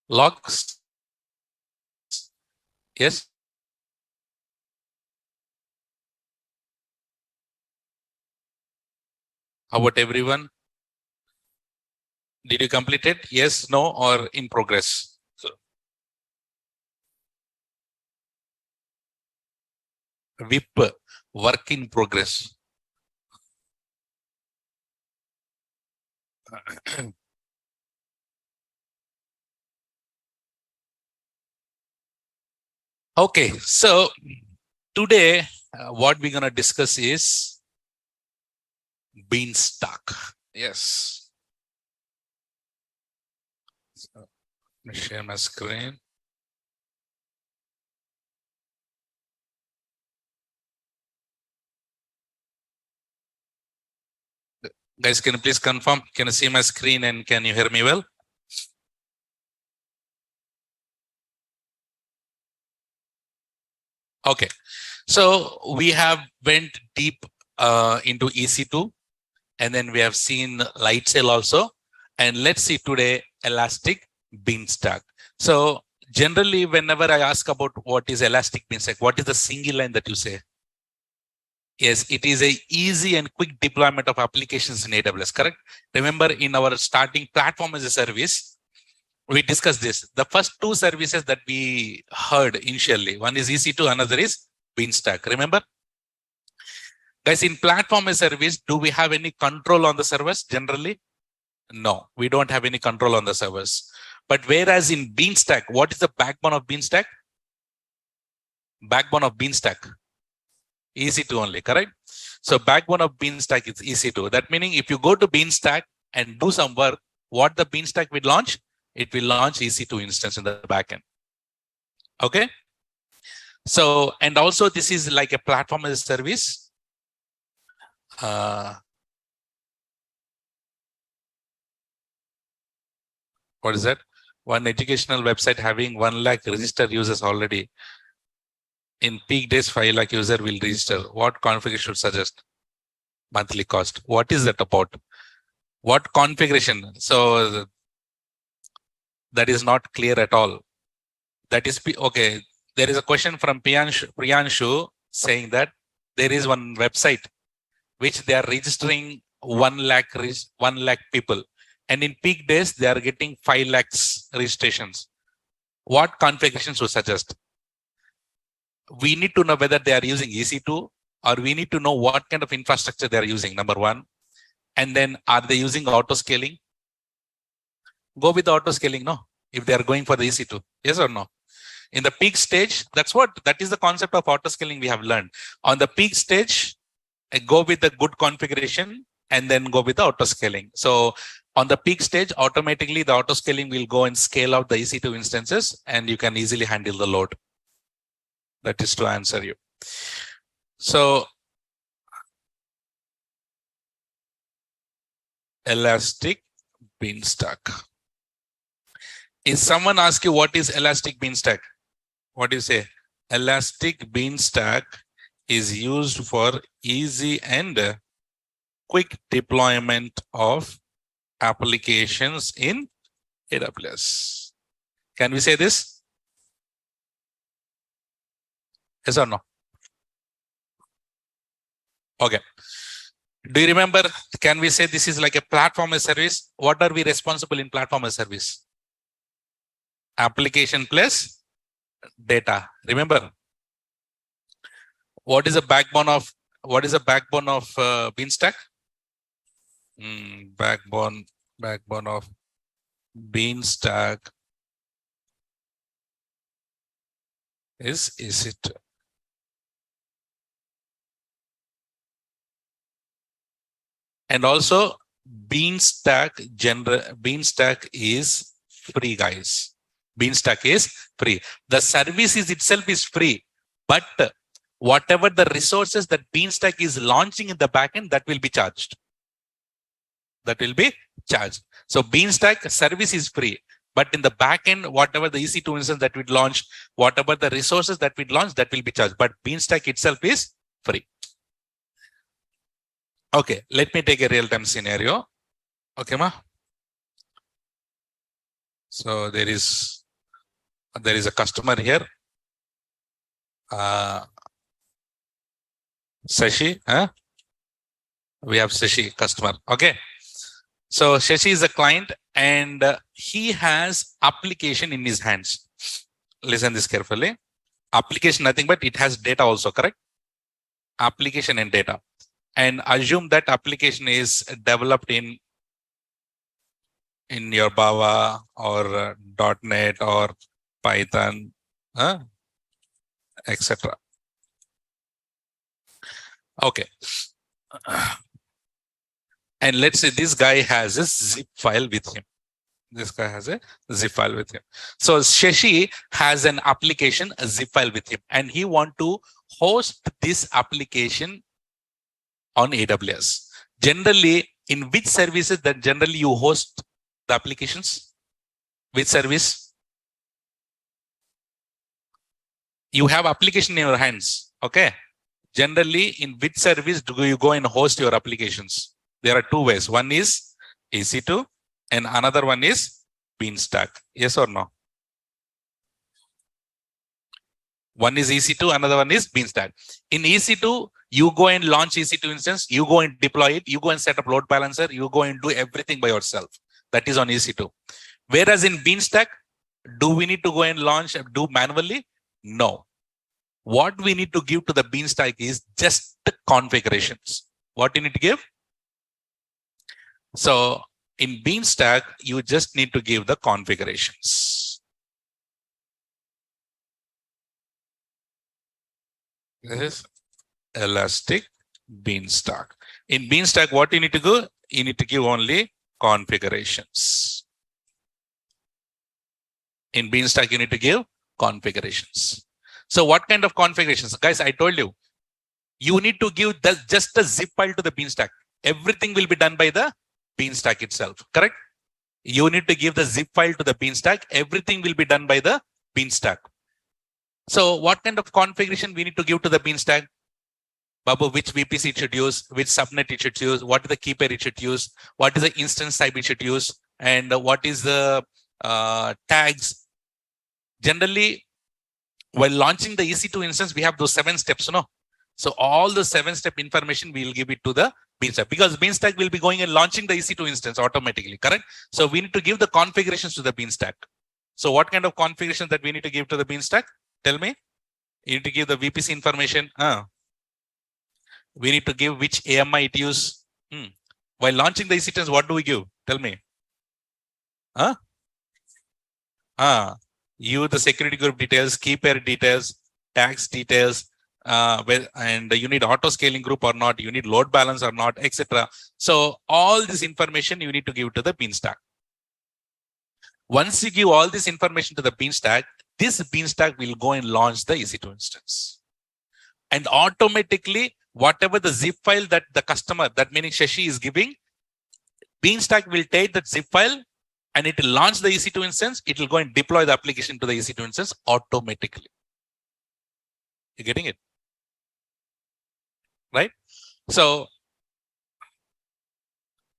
Logs. Yes. How about everyone? Did you complete it? Yes, no, or in progress? So, WIP, work in progress. Okay, so today what we're going to discuss is Beanstalk. Yes. So, let me share my screen. Guys, can you please confirm? Can you see my screen and can you hear me well? Okay, so we have went deep into EC2, and then we have seen Lightsail also. And let's see today Elastic Beanstalk. So generally, whenever I ask about what is Elastic Beanstalk, what is the single line that you say? Yes, it is a easy and quick deployment of applications in AWS, correct? Remember, in our starting platform as a service, we discussed this. The first two services that we heard initially, one is EC2, another is Beanstalk. Remember? Guys, in platform as a service, do we have any control on the servers generally? No, we don't have any control on the servers. But whereas in Beanstalk, what is the backbone of Beanstalk? Backbone of Beanstalk. EC2 only, correct? So backbone of Beanstalk is EC2. That meaning if you go to Beanstalk and do some work, what the Beanstalk will launch? It will launch EC2 instance in the backend. Okay. So, and also this is like a platform as a service. What is that? One educational website having 1 lakh registered users already. In peak days, 5 lakh user will register. What configuration should suggest? Monthly cost. What is that about? What configuration? So that is not clear at all. That is okay. There is a question from Priyanshu saying that there is one website which they are registering 1 lakh people, and in peak days they are getting 5 lakhs registrations. What configurations would suggest? We need to know whether they are using EC2 or we need to know what kind of infrastructure they are using, number one. And then are they using auto scaling? Go with the auto scaling, no? If they are going for the EC2, yes or no? In the peak stage, that is the concept of auto scaling we have learned. On the peak stage, go with the good configuration and then go with the auto scaling. So on the peak stage, automatically the auto scaling will go and scale out the EC2 instances and you can easily handle the load. That is to answer you. So Elastic Beanstalk. If someone asks you what is Elastic Beanstalk, what do you say? Elastic Beanstalk is used for easy and quick deployment of applications in AWS. Can we say this? Yes or no? Okay. Do you remember? Can we say this is like a platform as service? What are we responsible in platform as service? Application plus data. Remember, what is the backbone of Beanstalk? Backbone of Beanstalk is it? And also Beanstalk is free, guys. Beanstalk is free. The service itself is free, but whatever the resources that Beanstalk is launching in the backend, that will be charged. That will be charged. So Beanstalk service is free, but in the backend, whatever the EC2 instance that we launch, whatever the resources that we launch, that will be charged. But Beanstalk itself is free. Okay, let me take a real-time scenario. Okay, ma. So there is a customer here. Shashi, huh? We have Shashi, customer. Okay. So Shashi is a client and he has application in his hands. Listen this carefully. Application, nothing but it has data also, correct? Application and data. And assume that application is developed in your Java or .NET or Python, etc. Okay. And let's say this guy has a zip file with him. This guy has a zip file with him. So Shashi has an application, a zip file with him, and he want to host this application on AWS. Generally, in which services that generally you host the applications? Which service? You have application in your hands. Okay. Generally, in which service do you go and host your applications? There are two ways. One is EC2 and another one is Beanstalk. Yes or no? One is EC2, another one is Beanstalk. In EC2, you go and launch EC2 instance, you go and deploy it, you go and set up load balancer, you go and do everything by yourself. That is on EC2. Whereas in Beanstalk, do we need to go and launch, do manually? No. What we need to give to the Beanstalk is just the configurations. What you need to give? So in Beanstalk, you just need to give the configurations. This is Elastic Beanstalk. In Beanstalk, what you need to do? You need to give only configurations. In Beanstalk, you need to give configurations. So what kind of configurations? Guys, I told you, you need to give just a zip file to the Beanstalk. Everything will be done by the Beanstalk itself, correct? You need to give the zip file to the Beanstalk. Everything will be done by the Beanstalk. So what kind of configuration we need to give to the Beanstalk? Babu, which VPC it should use, which subnet it should use, what is the key pair it should use, what is the instance type it should use, and what is the tags. Generally, while launching the EC2 instance, we have those 7 steps, no? So all the 7-step information we will give it to the Beanstalk, because Beanstalk will be going and launching the EC2 instance automatically, correct? So we need to give the configurations to the Beanstalk. So what kind of configurations that we need to give to the Beanstalk? Tell me. You need to give the VPC information. We need to give which AMI it use. While launching the EC2 instance, what do we give? Tell me. You the security group details, key pair details, tags details, and you need auto scaling group or not, you need load balance or not, etc. So all this information you need to give to the Beanstalk. Once you give all this information to the Beanstalk, this Beanstalk will go and launch the EC2 instance. And automatically, whatever the zip file that the customer, that meaning Shashi, is giving, Beanstalk will take that zip file and it will launch the EC2 instance. It will go and deploy the application to the EC2 instance automatically. You getting it? Right? So,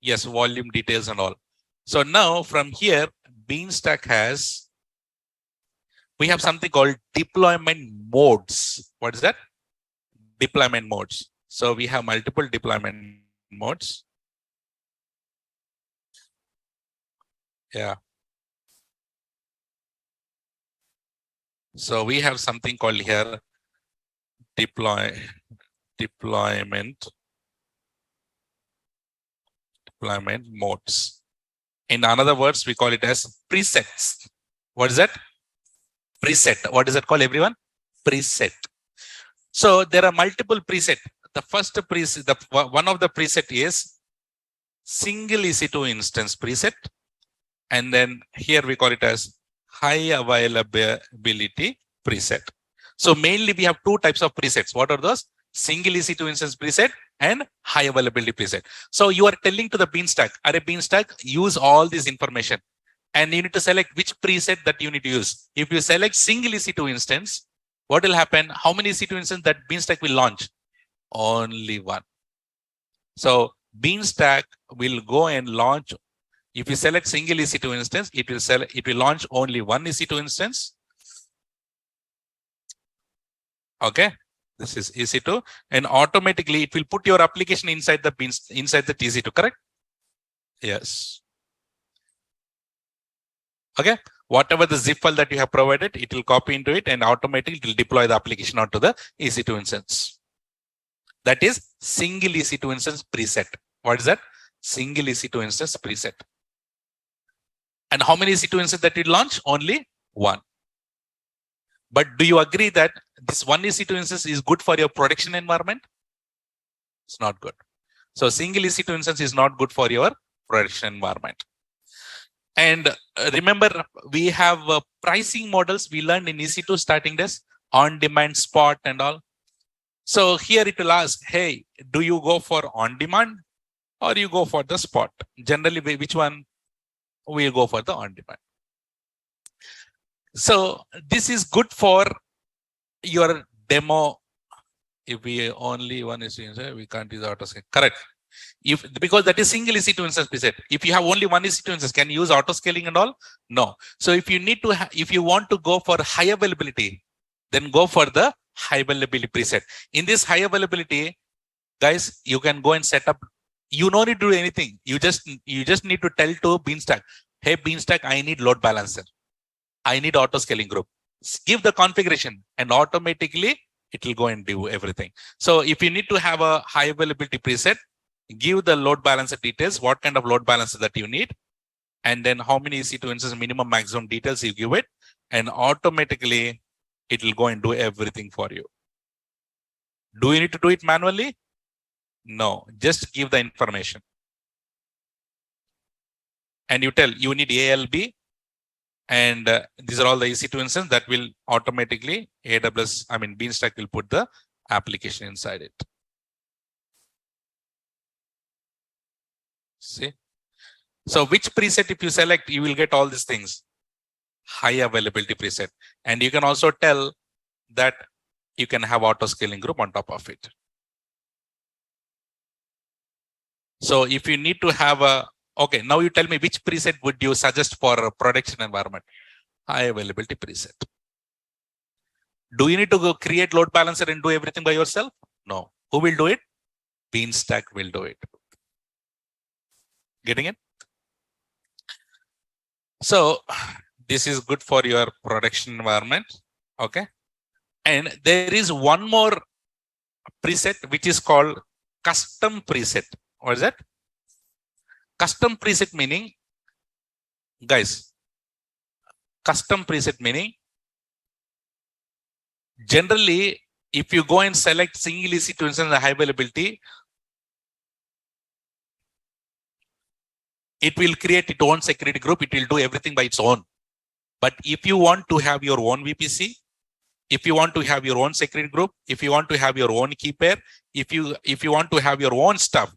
yes, volume details and all. So now from here, Beanstalk has, we have something called deployment modes. What is that? Deployment modes. So we have multiple deployment modes. Yeah. So we have something called here deployment modes. In other words, we call it as presets. What is that? Preset. What is that called, everyone? Preset. So there are multiple preset. The first preset, one of the preset is single EC2 instance preset. And then here we call it as high availability preset. So mainly we have 2 types of presets. What are those? Single EC2 instance preset and high availability preset. So you are telling to the Beanstalk, array Beanstalk, use all this information. And you need to select which preset that you need to use. If you select single EC2 instance, what will happen? How many EC2 instances that Beanstalk will launch? Only one. So Beanstalk will go and launch If you select single EC2 instance, it will launch only one EC2 instance. Okay, this is EC2, and automatically it will put your application inside the EC2. Correct? Yes. Okay. Whatever the zip file that you have provided, it will copy into it, and automatically it will deploy the application onto the EC2 instance. That is single EC2 instance preset. What is that? Single EC2 instance preset. And how many EC2 instances that it launch? Only one. But do you agree that this one EC2 instance is good for your production environment? It's not good. So single EC2 instance is not good for your production environment. And remember, we have pricing models we learned in EC2 starting this on-demand, spot, and all. So here it will ask, hey, do you go for on-demand or you go for the spot? Generally, which one? We'll go for the on-demand. So this is good for your demo. If we only one is inside, we can't use autoscaling. Correct. Because that is single EC2 instance preset. If you have only one EC2 instance, can you use autoscaling and all? No. So if you need to, if you want to go for high availability, then go for the high availability preset. In this high availability, guys, you can go and set up. You don't need to do anything. You just need to tell to Beanstalk, hey Beanstalk, I need load balancer. I need autoscaling group. Give the configuration, and automatically it will go and do everything. So if you need to have a high availability preset, give the load balancer details, what kind of load balancer that you need, and then how many EC2 instances, minimum, maximum details you give it, and automatically it will go and do everything for you. Do you need to do it manually? No, just give the information. And you tell you need ALB, and these are all the EC2 instances that will automatically Beanstalk will put the application inside it. See? So which preset if you select, you will get all these things. High availability preset. And you can also tell that you can have autoscaling group on top of it. So if you need to have a, okay, now you tell me which preset would you suggest for a production environment? High availability preset. Do you need to go create load balancer and do everything by yourself? No. Who will do it? Beanstalk will do it. Getting it? So this is good for your production environment. Okay. And there is one more preset which is called custom preset. What is that? Custom preset meaning, guys, custom preset meaning, generally, if you go and select single EC2 instance high availability, it will create its own security group. It will do everything by its own. But if you want to have your own VPC, if you want to have your own security group, if you want to have your own key pair, if you want to have your own stuff,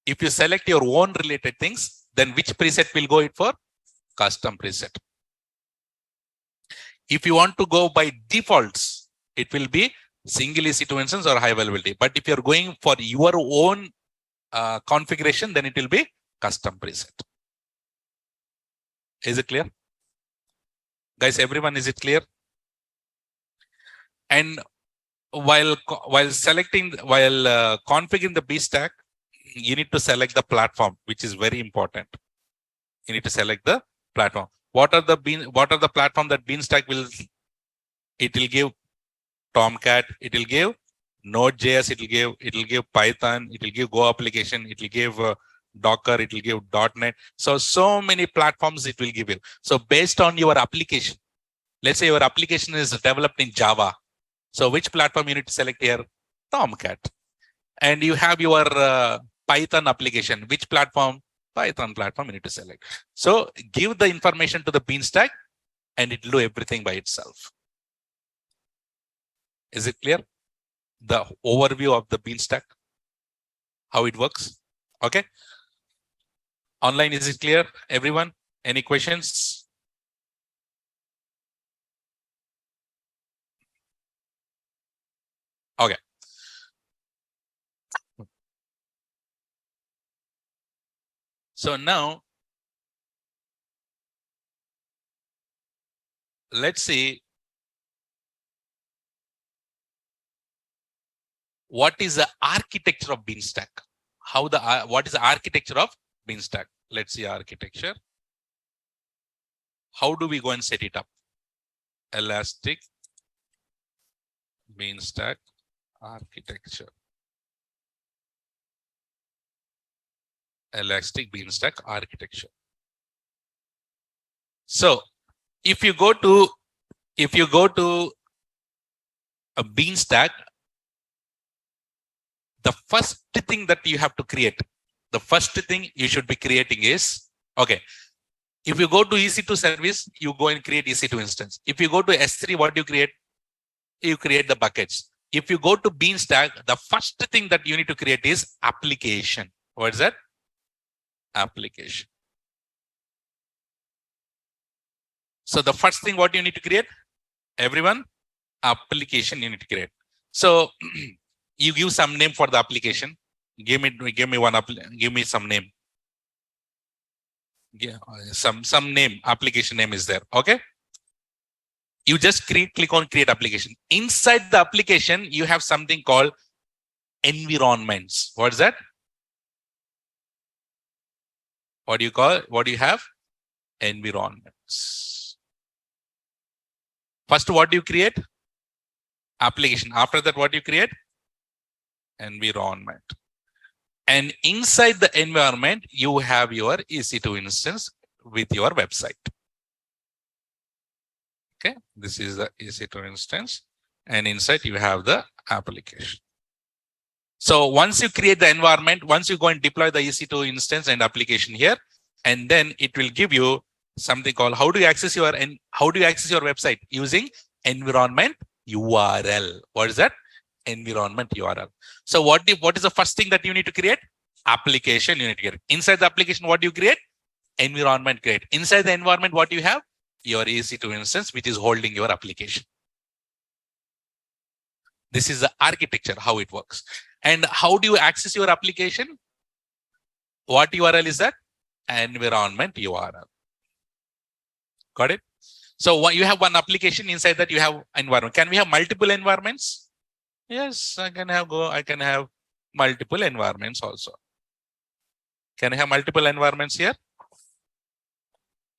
if you select your own related things, then which preset will go it for? Custom preset. If you want to go by defaults, it will be single EC2 instance or high availability. But if you're going for your own configuration, then it will be custom preset. Is it clear? Guys, everyone, is it clear? And while configuring the Beanstalk, you need to select the platform, which is very important. You need to select the platform. What are the platform that Beanstalk will? It will give Tomcat. It will give Node.js. It will give Python. It will give Go application. It will give Docker. It will give .NET. So many platforms it will give you. So based on your application, let's say your application is developed in Java. So which platform you need to select here? Tomcat. And you have your Python application. Which platform? Python platform you need to select. So give the information to the Beanstalk and it will do everything by itself. Is it clear? The overview of the Beanstalk, how it works. Okay. Online, is it clear? Everyone, any questions? Okay. So now let's see what is the architecture of Beanstalk. What is the architecture of Beanstalk? Let's see architecture. How do we go and set it up? Elastic Beanstalk architecture. Elastic Beanstalk architecture. So if you go to a Beanstalk, the first thing that you have to create, the first thing you should be creating is, okay, if you go to EC2 service, you go and create EC2 instance. If you go to S3, what do you create? You create the buckets. If you go to Beanstalk, the first thing that you need to create is application. What is that? Application. So the first thing what you need to create, everyone, application you need to create. So you give some name for the application. Give me some name. Yeah, some name, application name is there. Okay. You just click on create application. Inside the application, you have something called environments. What is that? What do you call? What do you have? Environments. First, what do you create? Application. After that, what do you create? Environment. And inside the environment, you have your EC2 instance with your website. Okay, this is the EC2 instance, and inside you have the application. So once you create the environment, once you go and deploy the EC2 instance and application here, and then it will give you something called how do you access your website using environment URL. What is that? Environment URL. So what is the first thing that you need to create? Application you need to create. Inside the application, what do you create? Environment create. Inside the environment, what do you have? Your EC2 instance, which is holding your application. This is the architecture, how it works. And how do you access your application? What URL is that? Environment URL. Got it? So you have one application, inside that you have environment. Can we have multiple environments? Yes, I can have multiple environments also. Can I have multiple environments here?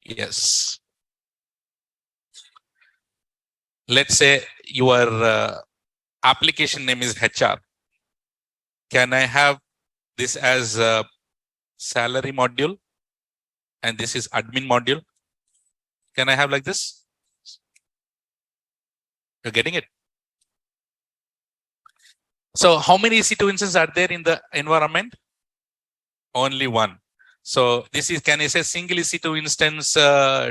Yes. Let's say your application name is HR. Can I have this as a salary module? And this is admin module. Can I have like this? You're getting it? So how many EC2 instances are there in the environment? Only one. So this is, can I say single EC2 instance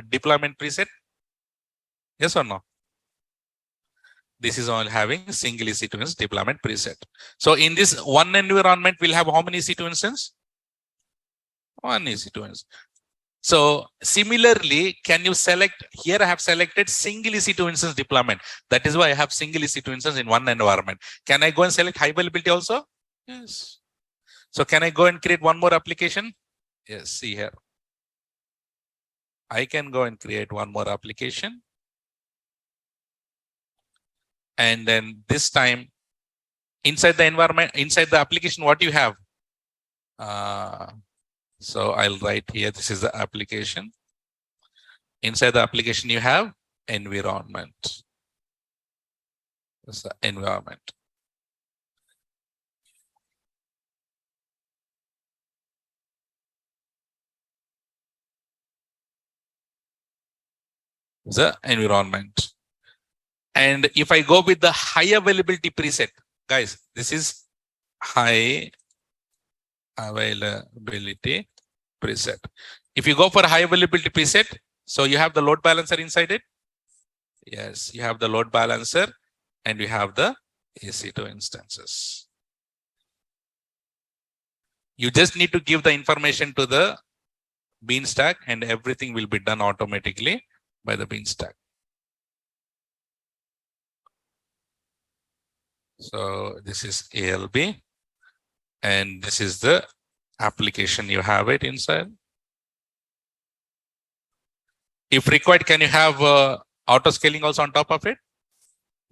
deployment preset? Yes or no? This is all having single EC2 instance deployment preset. So in this one environment, we'll have how many EC2 instance? One EC2 instance. So similarly, can you select here? I have selected single EC2 instance deployment. That is why I have single EC2 instance in one environment. Can I go and select high availability also? Yes. So can I go and create one more application? Yes, see here. I can go and create one more application. And then this time inside the environment, inside the application, what do you have? So I'll write here, this is the application. Inside the application, you have environment. That's the environment. The environment. And if I go with the high availability preset, guys, this is high availability preset. If you go for high availability preset, so you have the load balancer inside it. Yes, you have the load balancer and you have the EC2 instances. You just need to give the information to the Beanstalk and everything will be done automatically by the Beanstalk. So this is ALB and this is the application, you have it inside. If required, can you have auto scaling also on top of it?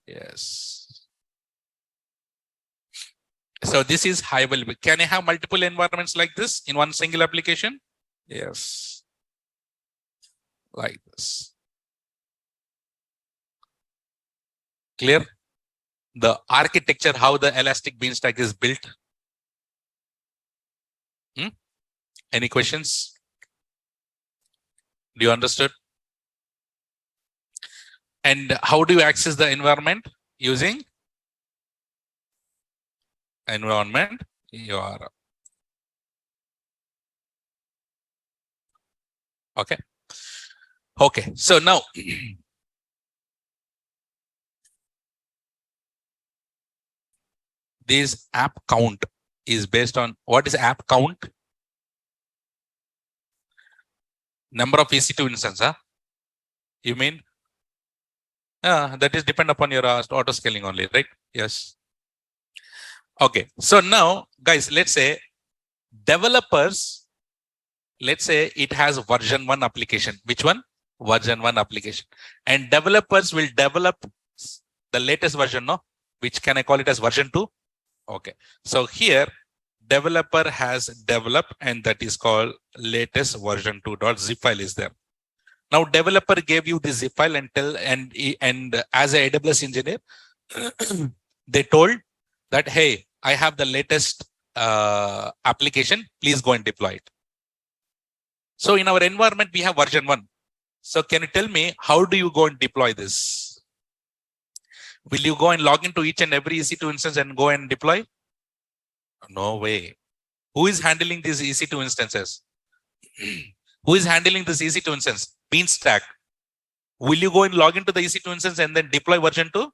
Yes. So this is high availability. Can I have multiple environments like this in one single application? Yes. Like this. Clear? The architecture, how the Elastic Beanstalk is built. Any questions? Do you understood? And how do you access the environment? Using environment URL. Okay. Okay. So now this app count is based on what is app count? Number of EC2 instance, huh? You mean? That is depend upon your auto scaling only, right? Yes. Okay. So now, guys, let's say developers, let's say it has version 1 application. Which one? Version 1 application. And developers will develop the latest version, no? Which can I call it as version 2? Okay. So here, developer has developed, and that is called latest version 2.zip file is there. Now, developer gave you the zip file and as a AWS engineer, they told that, hey, I have the latest application. Please go and deploy it. So in our environment, we have version 1. So can you tell me, how do you go and deploy this? Will you go and log into each and every EC2 instance and go and deploy? No way. Who is handling these EC2 instances? Who is handling this EC2 instance? Beanstalk. Will you go and log into the EC2 instance and then deploy version 2?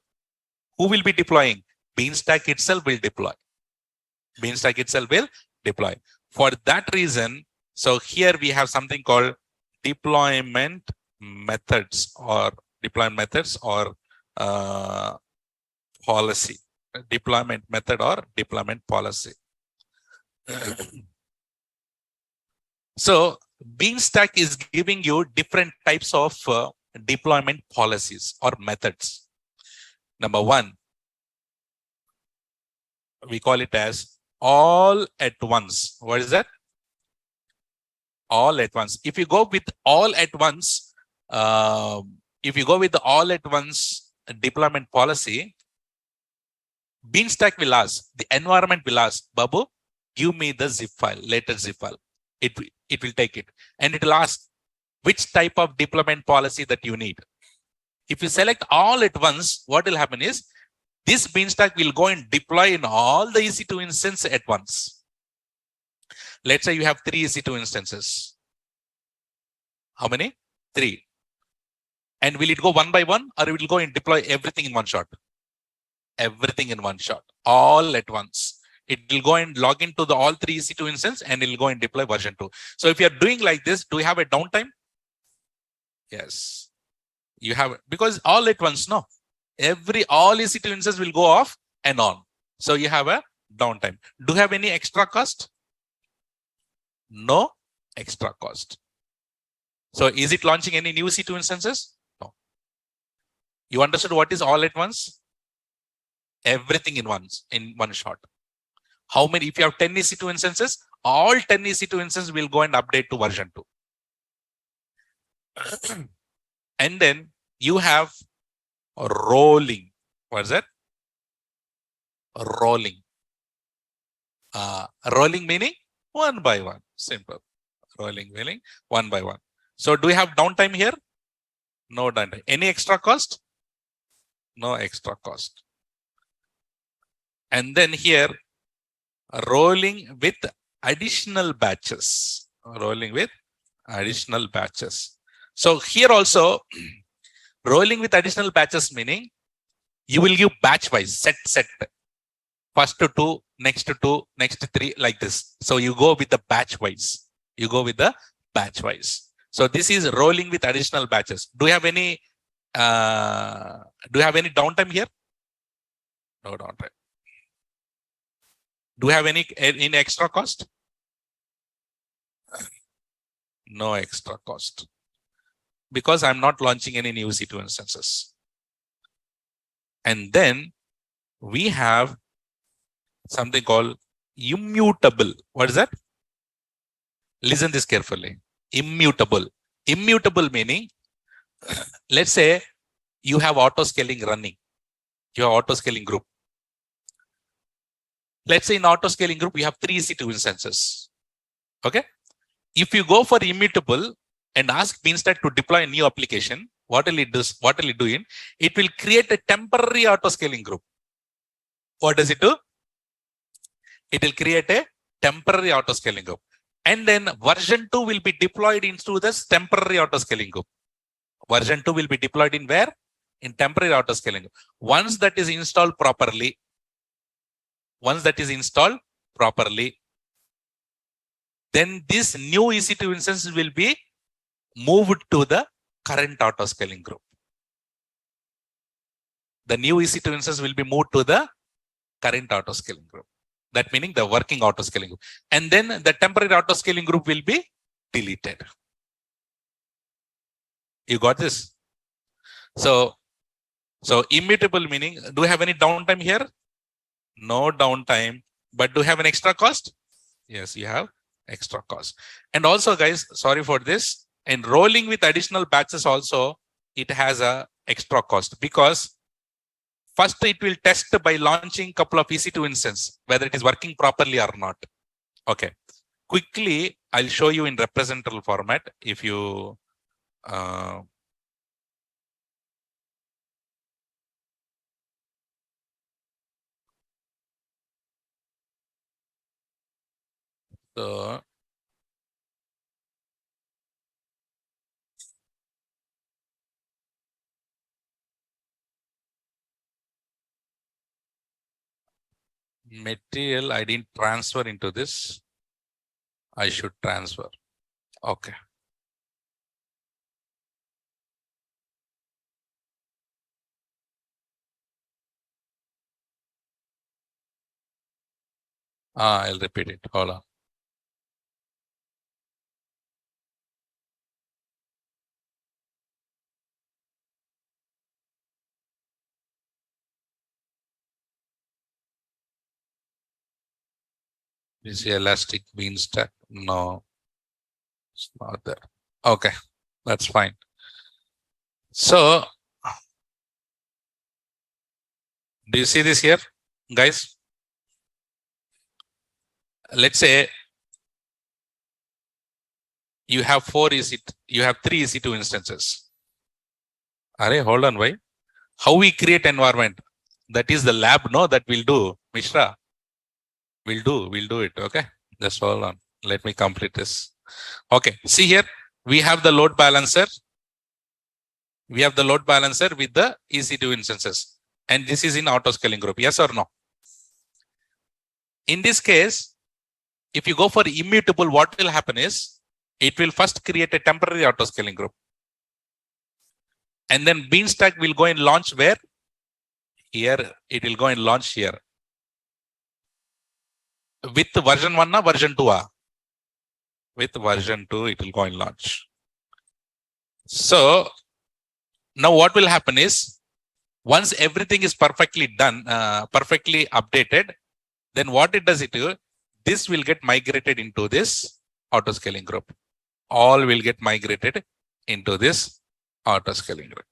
Who will be deploying? Beanstalk itself will deploy. Beanstalk itself will deploy. For that reason, so here we have something called deployment methods or policy. Deployment method or deployment policy. So Beanstalk is giving you different types of deployment policies or methods. Number 1, we call it as all at once. What is that? All at once. If you go with all at once, deployment policy, Beanstalk will ask, the environment will ask, Babu, give me the zip file, latest zip file. It will take it. And it will ask which type of deployment policy that you need. If you select all at once, what will happen is this Beanstalk will go and deploy in all the EC2 instances at once. Let's say you have 3 EC2 instances. How many? 3. And will it go one by one, or it will go and deploy everything in one shot? Everything in one shot, all at once. It will go and log into the all 3 EC2 instances and it will go and deploy version 2. So if you're doing like this, do you have a downtime? Yes. You have, because all at once, no. All EC2 instances will go off and on. So you have a downtime. Do you have any extra cost? No extra cost. So is it launching any new EC2 instances? No. You understood what is all at once? Everything in one shot. How many? If you have 10 EC2 instances, all 10 EC2 instances will go and update to version 2. And then you have rolling. What is that? Rolling. Rolling meaning one by one. Simple. Rolling meaning one by one. So do we have downtime here? No downtime. Any extra cost? No extra cost. And then here, rolling with additional batches. Rolling with additional batches. So here also, rolling with additional batches meaning you will give batch wise, set. First to 2, next to 2, next to 3, like this. So you go with the batch wise. So this is rolling with additional batches. Do you have any downtime here? No downtime. Do you have any extra cost? No extra cost. because I'm not launching any new EC2 instances. And then we have something called immutable. What is that? Listen this carefully. Immutable. Immutable meaning, let's say you have auto scaling running. You have auto scaling group. Let's say in auto scaling group, you have 3 EC2 instances. Okay. If you go for immutable and ask Beanstalk to deploy a new application, what will it do? What will it do? It will create a temporary auto scaling group. What does it do? It will create a temporary auto scaling group. And then version 2 will be deployed into this temporary auto scaling group. Version 2 will be deployed in where? In temporary auto scaling group. Once that is installed properly, then this new EC2 instance will be moved to the current auto scaling group. The new EC2 instance will be moved to the current auto scaling group. That meaning the working auto scaling group. And then the temporary auto scaling group will be deleted. You got this? So immutable meaning, do you have any downtime here? No downtime, but do you have an extra cost? Yes, you have extra cost. And also guys, sorry for this, enrolling with additional batches also, it has a extra cost because first it will test by launching couple of EC2 instances, whether it is working properly or not. Okay. Quickly, I'll show you in representative format. If you so material, I didn't transfer into this. I should transfer. Okay. I'll repeat it. Hold on. Is the elastic Beanstalk? No, it's not there. Okay, that's fine. So, do you see this here, guys? Let's say you have 3 EC2 instances. Array, hold on, why? How we create environment? That is the lab, no? That we'll do, Mishra. We'll do it. Okay, just hold on. Let me complete this. Okay, see here, we have the load balancer. We have the load balancer with the EC2 instances. And this is in auto scaling group. Yes or no? In this case, if you go for immutable, what will happen is it will first create a temporary auto scaling group. And then Beanstalk will go and launch where? Here, it will go and launch here. With version 1 or version 2? With version 2, it will go and launch. So now what will happen is once everything is perfectly done, perfectly updated, then what it does it do? This will get migrated into this auto scaling group. All will get migrated into this auto scaling group.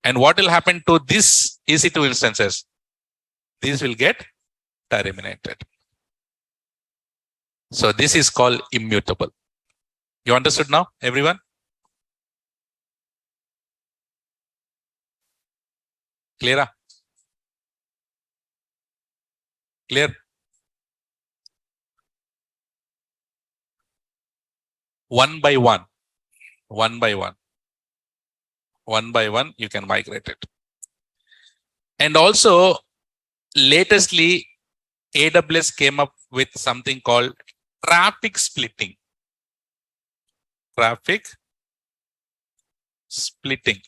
And what will happen to this EC2 instances? These will get terminated. So this is called immutable. You understood now, everyone? Clear? Clear? One by one, you can migrate it. And also, latestly, AWS came up with something called traffic splitting. Traffic splitting.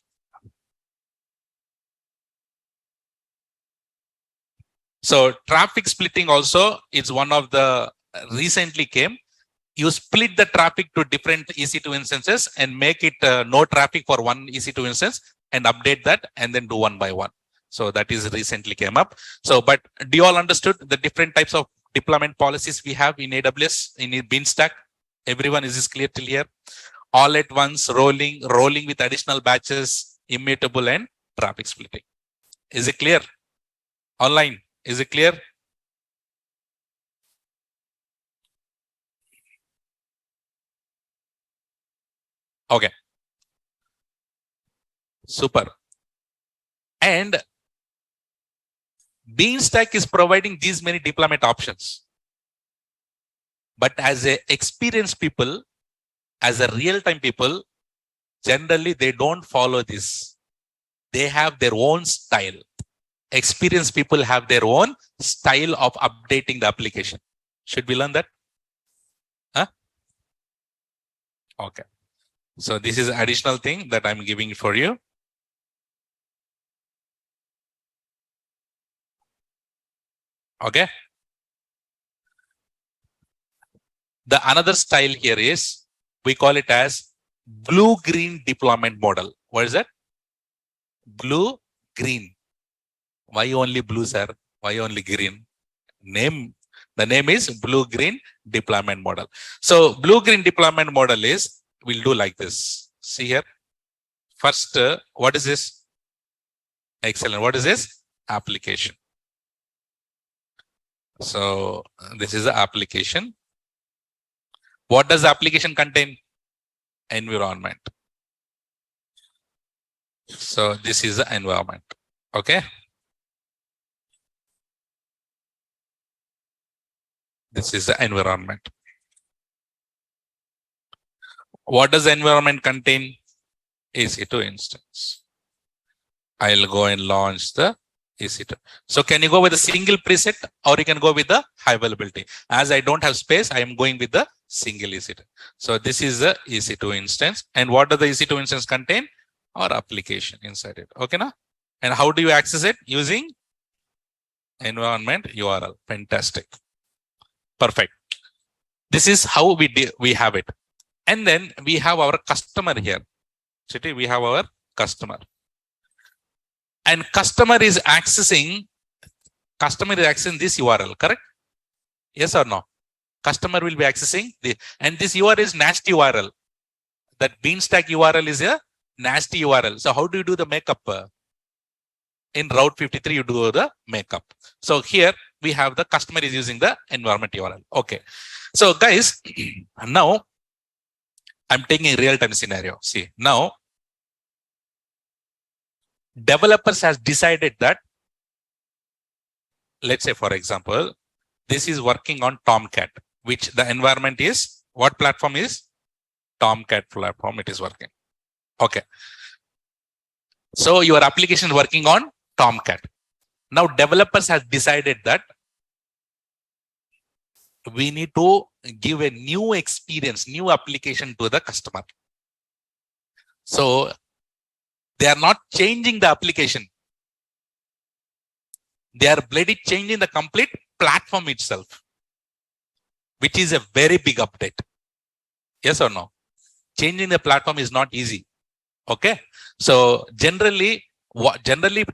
So traffic splitting also is one of the recently came. you split the traffic to different EC2 instances and make it no traffic for one EC2 instance and update that and then do one by one. So that is recently came up. So, but do you all understood the different types of deployment policies we have in AWS, in Beanstalk? Everyone, is this clear till here? All at once, rolling with additional batches, immutable and traffic splitting. Is it clear? Online, is it clear? Okay. Super. And Beanstalk is providing these many deployment options. But as a experienced people, as a real-time people, generally they don't follow this. They have their own style. Experienced people have their own style of updating the application. Should we learn that? Huh? Okay. So this is an additional thing that I'm giving for you. Okay. The another style here is, we call it as blue-green deployment model. What is that? Blue-green. Why only blue, sir? Why only green? The name is blue-green deployment model. So blue-green deployment model is, we'll do like this. See here. First, what is this? Excellent. What is this? Application. So this is the application. What does the application contain? Environment. So this is the environment. Okay. This is the environment. What does the environment contain? EC2 instance. I'll go and launch the EC2. So can you go with a single preset or you can go with the high availability? As I don't have space, I am going with the single EC2. So this is the EC2 instance. And what does the EC2 instance contain? Or application inside it. Okay, now? And how do you access it? Using environment URL. Fantastic. Perfect. This is how we have it. And then we have our customer here. Chitty, we have our customer. And customer is accessing this URL, correct? Yes or no? Customer will be accessing and this URL is nasty URL. That Beanstalk URL is a nasty URL. So how do you do the makeup? In Route 53, you do the makeup. So here we have the customer is using the environment URL. Okay. So guys, now I'm taking a real-time scenario. See, now developers has decided that, let's say, for example, this is working on Tomcat, which the environment is, what platform is? Tomcat platform, it is working. Okay. So your application is working on Tomcat. Now developers have decided that we need to give a new experience, new application to the customer. So they are not changing the application. They are bloody changing the complete platform itself, which is a very big update. Yes or no? Changing the platform is not easy. Okay. So generally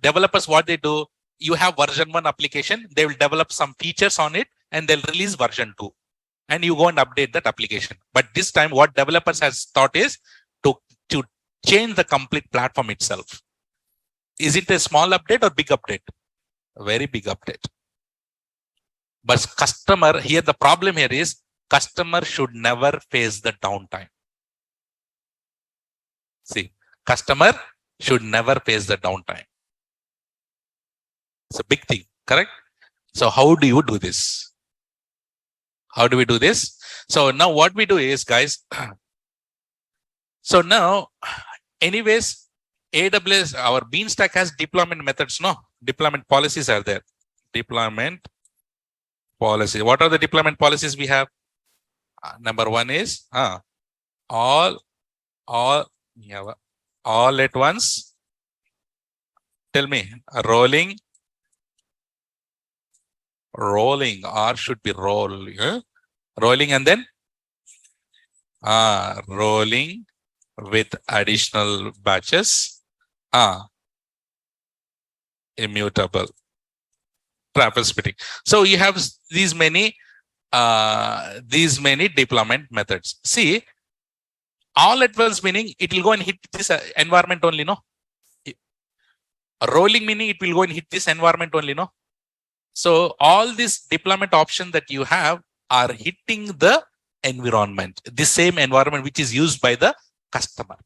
developers, what they do, you have version 1 application, they will develop some features on it and they'll release version 2 and you go and update that application. But this time what developers has thought is to change the complete platform itself. Is it a small update or big update? A very big update. But customer here, the problem here is customer should never face the downtime. See, customer should never face the downtime. It's a big thing, correct? So how do you do this? How do we do this? So now what we do is, guys, so now, anyways, AWS, our Beanstalk has deployment methods, no? Deployment policies are there. Deployment policy. What are the deployment policies we have? Number 1 is all at once. Tell me, rolling, or should be rolling and then Rolling with additional batches. Immutable. Travel splitting. So you have these many deployment methods. See, all at once meaning it will go and hit this environment only, no? Rolling meaning it will go and hit this environment only, no? So all these deployment options that you have are hitting the environment, the same environment which is used by the customer,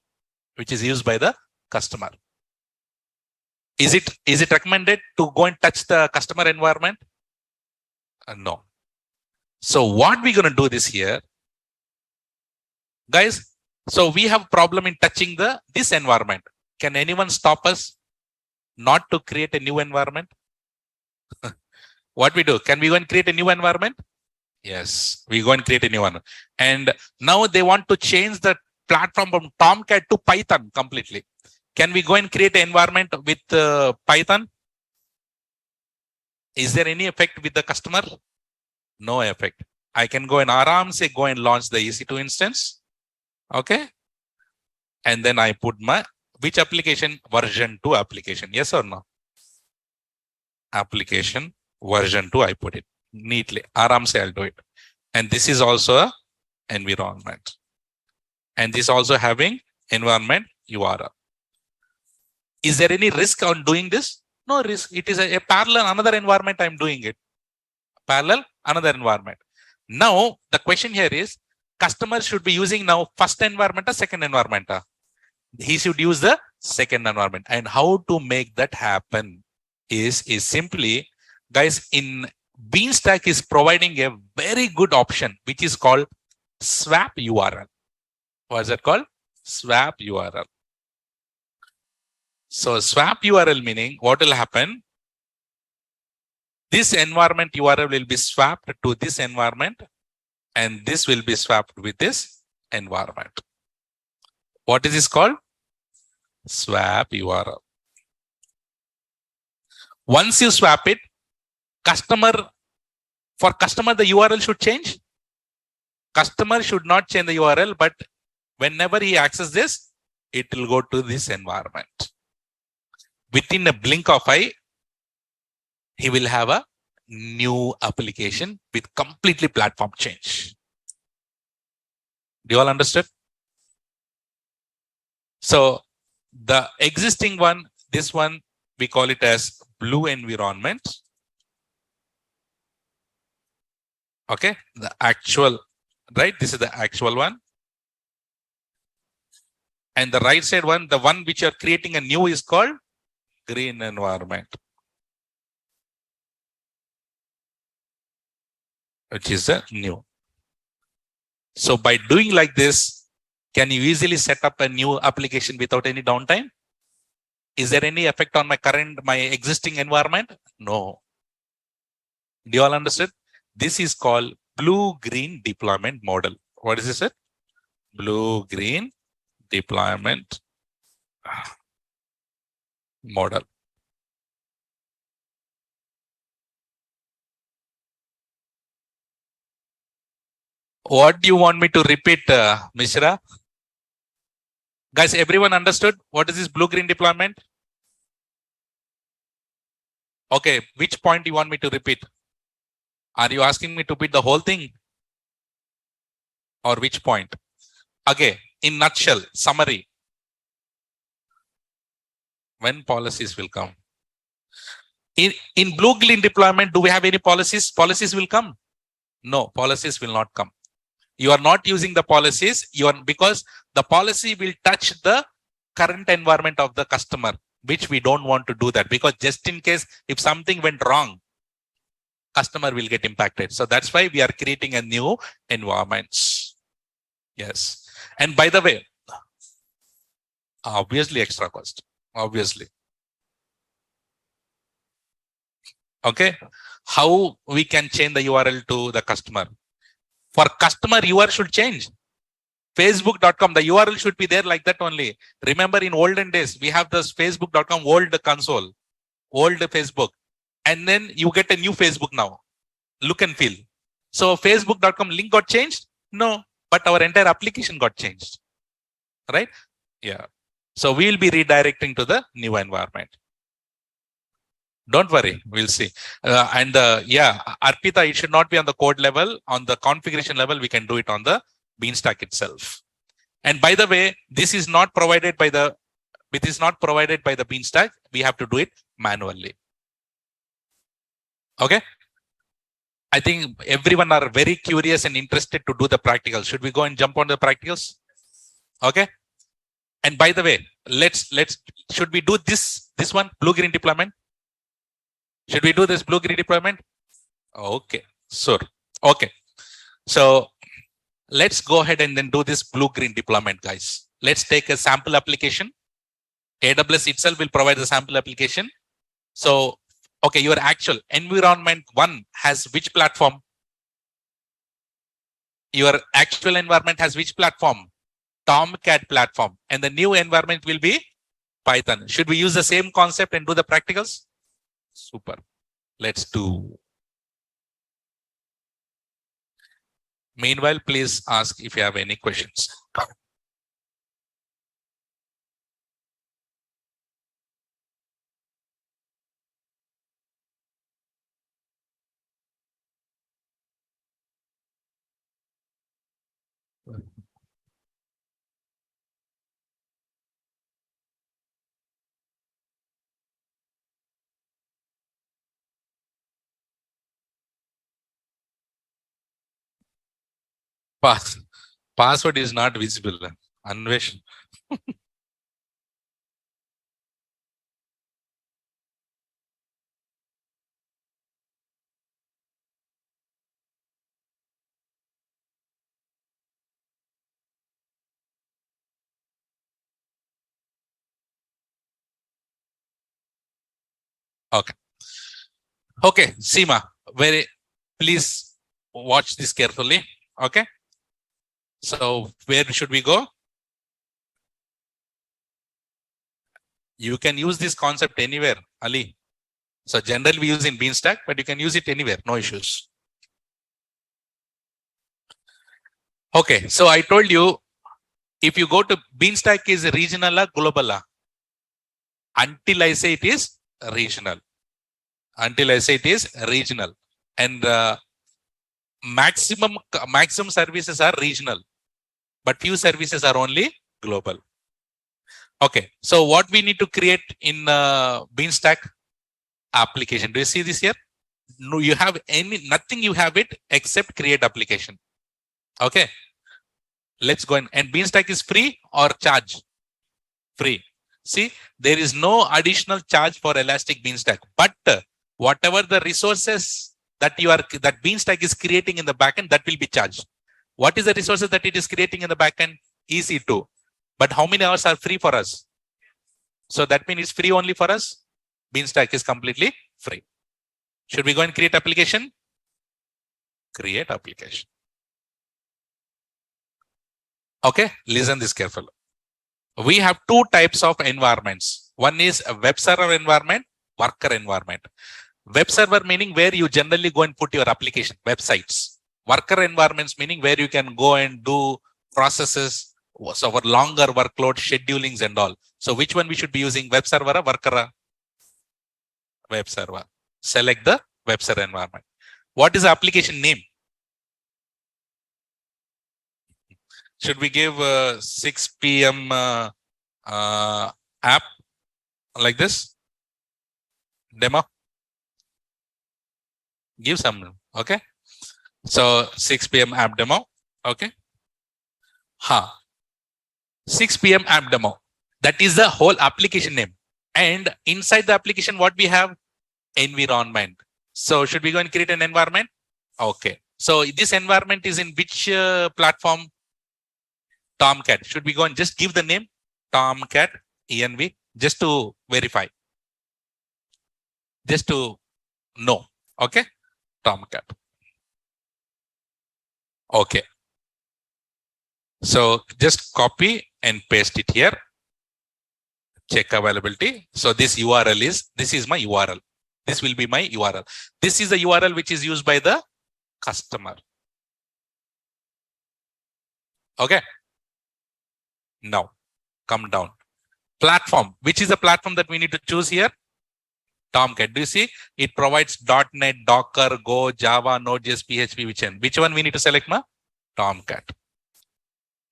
Is it recommended to go and touch the customer environment? No. So what we're going to do this here, guys. So we have problem in touching this environment. Can anyone stop us not to create a new environment? What we do? Can we go and create a new environment? Yes, we go and create a new one. And now they want to change the platform from Tomcat to Python completely. Can we go and create an environment with Python? Is there any effect with the customer? No effect. I can go and aram-se go and launch the EC2 instance. Okay. And then I put my, which application? Version 2 application. Yes or no? Application version 2, I put it neatly. Aram-se I'll do it. And this is also a environment. And this also having environment URL. Is there any risk on doing this? No risk. It is a parallel another environment I'm doing it. Parallel another environment. Now the question here is, customer should be using now first environment or second environment? He should use the second environment. And how to make that happen is simply, guys, in Beanstack is providing a very good option, which is called swap URL. What is that called? Swap URL. So swap URL meaning what will happen? This environment URL will be swapped to this environment, and this will be swapped with this environment. What is this called? Swap URL. Once you swap it, for customer, the URL should change. Customer should not change the URL, but whenever he accesses this, it will go to this environment. Within a blink of eye, he will have a new application with completely platform change. Do you all understood? So the existing one, this one, we call it as blue environment. Okay, the actual, right? This is the actual one. And the right side one, the one which you're creating a new is called green environment, which is a new. So by doing like this, can you easily set up a new application without any downtime? Is there any effect on my existing environment? No. Do you all understand? This is called blue-green deployment model. What is this? Blue-green deployment model. What do you want me to repeat, Mishra? Guys, everyone understood what is this blue-green deployment? Okay, which point do you want me to repeat? Are you asking me to repeat the whole thing? Or which point? Okay, in nutshell, summary. When policies will come? In blue-green deployment, do we have any policies? Policies will come? No, policies will not come. You are not using the policies, because the policy will touch the current environment of the customer, which we don't want to do that, because just in case if something went wrong, customer will get impacted. So that's why we are creating a new environments. Yes. And by the way, obviously extra cost, obviously. Okay. How we can change the URL to the customer? For customer, URL should change. Facebook.com, the URL should be there like that only. Remember in olden days, we have this Facebook.com old console, old Facebook. And then you get a new Facebook now. Look and feel. So Facebook.com link got changed? No. but our entire application got changed, right? Yeah. So we will be redirecting to the new environment. Don't worry, we'll see. Yeah, Arpita, it should not be on the code level. On the configuration level, we can do it on the Beanstalk itself. And by the way, this is not provided by the Beanstalk. We have to do it manually. Okay. I think everyone are very curious and interested to do the practicals. Should we go and jump on the practicals? Okay. And by the way, should we do this one, blue-green deployment? Should we do this blue-green deployment? Okay, sure. Okay. So let's go ahead and then do this blue-green deployment, guys. Let's take a sample application. AWS itself will provide the sample application. So, okay, your actual environment one has which platform? Your actual environment has which platform? Tomcat platform. And the new environment will be Python. Should we use the same concept and do the practicals? Super. Let's do. Meanwhile, please ask if you have any questions. Password is not visible. Anvesh. Okay. Okay, Seema, please watch this carefully. Okay. So where should we go? You can use this concept anywhere, Ali. So generally we use in Beanstalk, but you can use it anywhere, no issues. Okay, so I told you, if you go to Beanstalk is regional or global? Until I say it is regional. Until I say it is regional. And maximum services are regional, but few services are only global. Okay, so what we need to create in Beanstalk application. Do you see this here? No, you have nothing you have it except create application. Okay, let's go in. And Beanstalk is free or charge? Free. See, there is no additional charge for Elastic Beanstalk, but whatever the resources that Beanstalk is creating in the backend, that will be charged. What is the resources that it is creating in the backend? EC2. But how many hours are free for us? So that means it's free only for us. Beanstalk is completely free. Should we go and create application? Create application. Okay, listen this carefully. We have two types of environments. One is a web server environment, worker environment. Web server meaning where you generally go and put your application, websites. Worker environments meaning where you can go and do processes, so for longer workload, schedulings and all. So which one we should be using, web server or worker? Web server. Select the web server environment. What is the application name? Should we give 6 p.m. App like this? Demo? Give some, okay? So 6 p.m. app demo, okay? 6 p.m. app demo. That is the whole application name. And inside the application, what we have? Environment. So should we go and create an environment? Okay. So this environment is in which platform? Tomcat. Should we go and just give the name? Tomcat env, just to verify. Just to know. Okay. Tomcat. Okay. So just copy and paste it here. Check availability. So this URL this is my URL. This will be my URL. This is the URL which is used by the customer. Okay. Now, come down. Platform. Which is the platform that we need to choose here? Tomcat. Do you see? It provides .NET, Docker, Go, Java, Node.js, PHP, which one? Which one we need to select, ma? Tomcat.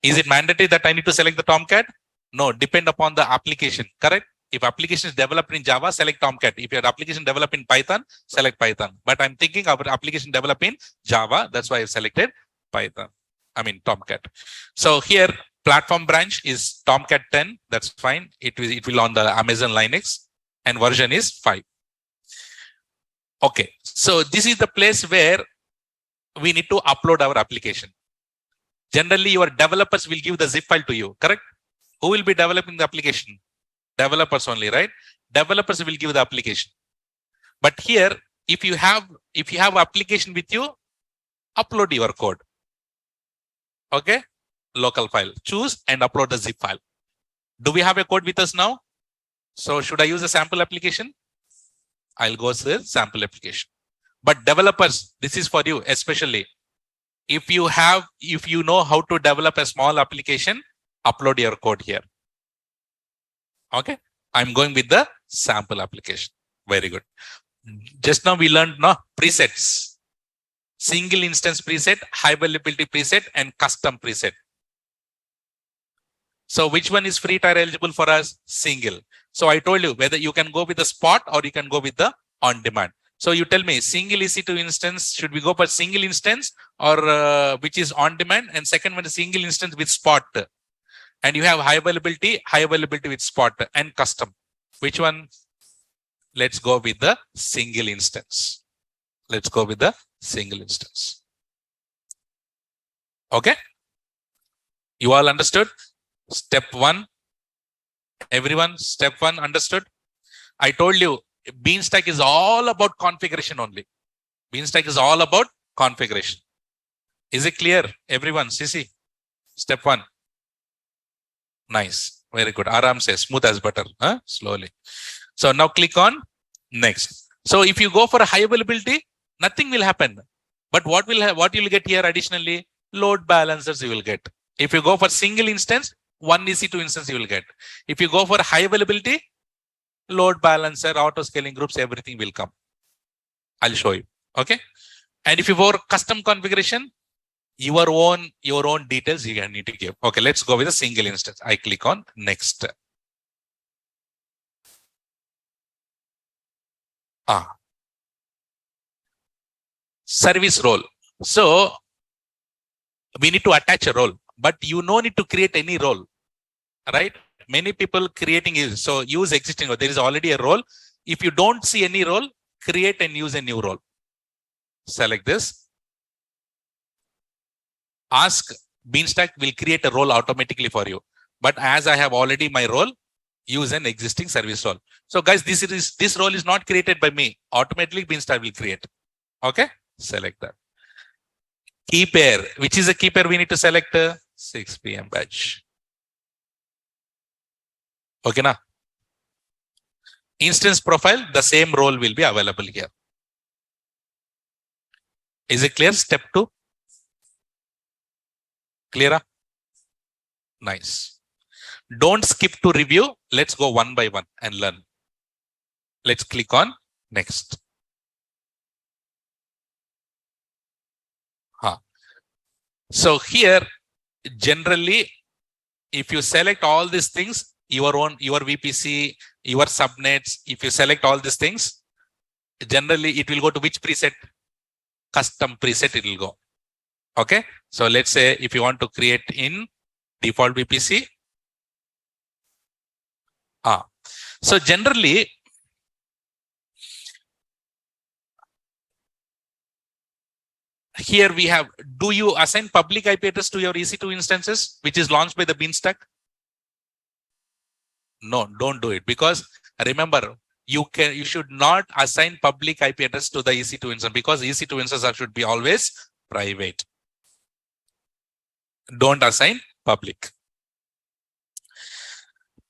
Is it mandatory that I need to select the Tomcat? No, depend upon the application, correct? If application is developed in Java, select Tomcat. If your application developed in Python, select Python. But I'm thinking our application developed in Java. That's why I've selected Python. I mean, Tomcat. So here, platform branch is Tomcat 10. That's fine. It will on the Amazon Linux and version is 5. Okay. So this is the place where we need to upload our application. Generally, your developers will give the zip file to you, correct? Who will be developing the application? Developers only, right? Developers will give the application. But here, if you have application with you, upload your code. Okay, local file. Choose and upload the zip file. Do we have a code with us now? So should I use a sample application? I'll go to the sample application. But developers, this is for you, especially. If you know how to develop a small application, upload your code here. Okay, I'm going with the sample application. Very good. Just now we learned presets. Single instance preset, high availability preset, and custom preset. So which one is free tier eligible for us? Single. So I told you whether you can go with the spot or you can go with the on demand. So you tell me single EC2 instance, should we go for single instance or which is on demand? And second one is single instance with spot. And you have high availability with spot and custom. Which one? Let's go with the single instance. Let's go with the single instance. Okay. You all understood? Step 1. Everyone, step 1 understood? I told you, Beanstalk is all about configuration only. Beanstalk is all about configuration. Is it clear? Everyone, Sisi, step 1. Nice. Very good. Aram says smooth as butter. Slowly. So now click on next. So if you go for a high availability, nothing will happen. But what you will get here additionally? Load balancers you will get. If you go for single instance, one EC2 instance you will get. If you go for high availability, load balancer, auto scaling groups, everything will come. I'll show you. Okay. And if you go for custom configuration, your own details you need to give. Okay, let's go with a single instance. I click on next. Service role. So we need to attach a role, but you no need to create any role, right? Many people creating is so use existing. There is already a role. If you don't see any role, create and use a new role. Select this. Ask Beanstalk will create a role automatically for you. But as I have already my role, use an existing service role. So guys, this role is not created by me. Automatically Beanstalk will create. Okay, select that. Key pair. Which is a key pair we need to select? 6 p.m. batch. Okay, now. Instance profile, the same role will be available here. Is it clear? Step 2. Clear? Nice. Don't skip to review. Let's go one by one and learn. Let's click on next. So here, generally, if you select all these things, your VPC, your subnets, if you select all these things, generally it will go to which preset? Custom preset it will go. Okay. So let's say if you want to create in default VPC. So generally, here we have, do you assign public IP address to your EC2 instances, which is launched by the Beanstalk? No, don't do it, because remember, you should not assign public IP address to the EC2 instance, because EC2 instances should be always private. Don't assign public.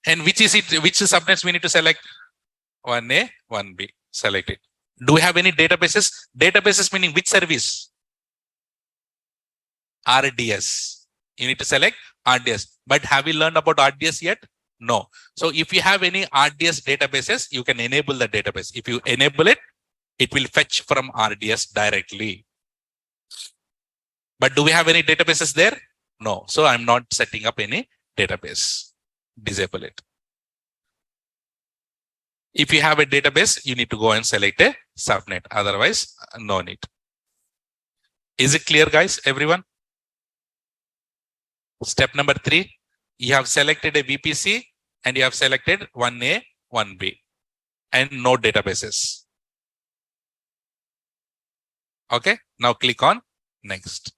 And which subnets we need to select? 1A, 1B. Select it. Do we have any databases? Databases meaning which service? RDS. You need to select RDS. But have we learned about RDS yet? No. So if you have any RDS databases, you can enable the database. If you enable it, it will fetch from RDS directly. But do we have any databases there? No. So I'm not setting up any database. Disable it. If you have a database, you need to go and select a subnet. Otherwise, no need. Is it clear, guys? Everyone? Step number 3, you have selected a VPC and you have selected 1A, 1B and no databases. Okay, now click on next.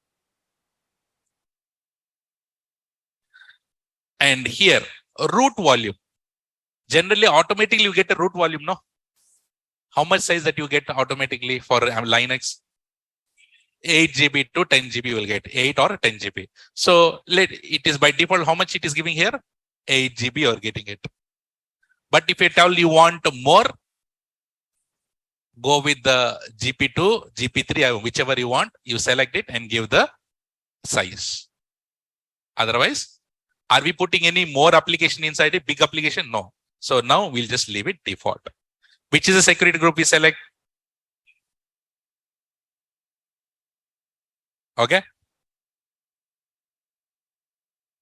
And here, root volume. Generally, automatically you get a root volume, no? How much size that you get automatically for Linux? 8 GB to 10 GB will get 8 or 10 GB. So it is by default, how much it is giving here? 8 GB you are getting it. But if you tell you want more, go with the GP2, GP3, whichever you want, you select it and give the size. Otherwise, are we putting any more application inside a big application? No. So now we'll just leave it default. Which is a security group we select? Okay.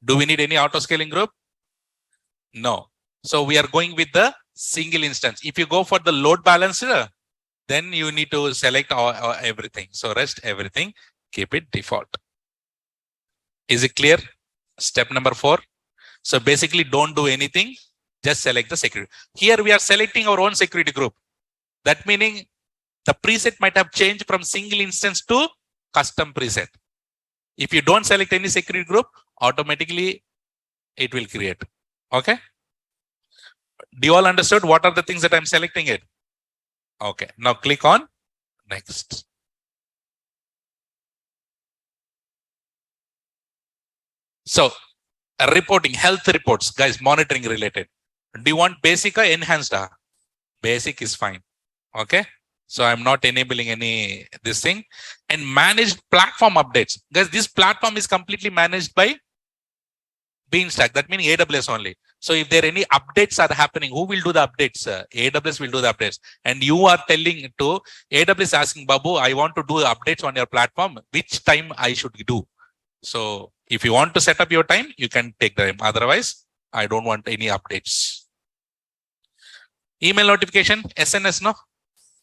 Do we need any auto scaling group? No. So we are going with the single instance. If you go for the load balancer, then you need to select everything. So rest everything, keep it default. Is it clear? Step number 4. So basically don't do anything. Just select the security. Here we are selecting our own security group. That meaning the preset might have changed from single instance to custom preset. If you don't select any security group, automatically it will create. Okay. Do you all understood what are the things that I'm selecting it? Okay. Now click on next. So reporting, health reports, guys, monitoring related. Do you want basic or enhanced? Basic is fine. Okay. So I'm not enabling any this thing. And managed platform updates. Guys, this platform is completely managed by Beanstalk. That means AWS only. So if there are any updates are happening, who will do the updates? AWS will do the updates. And you are telling to AWS asking, Babu, I want to do updates on your platform. Which time I should do? So if you want to set up your time, you can take the time. Otherwise, I don't want any updates. Email notification, SNS, no?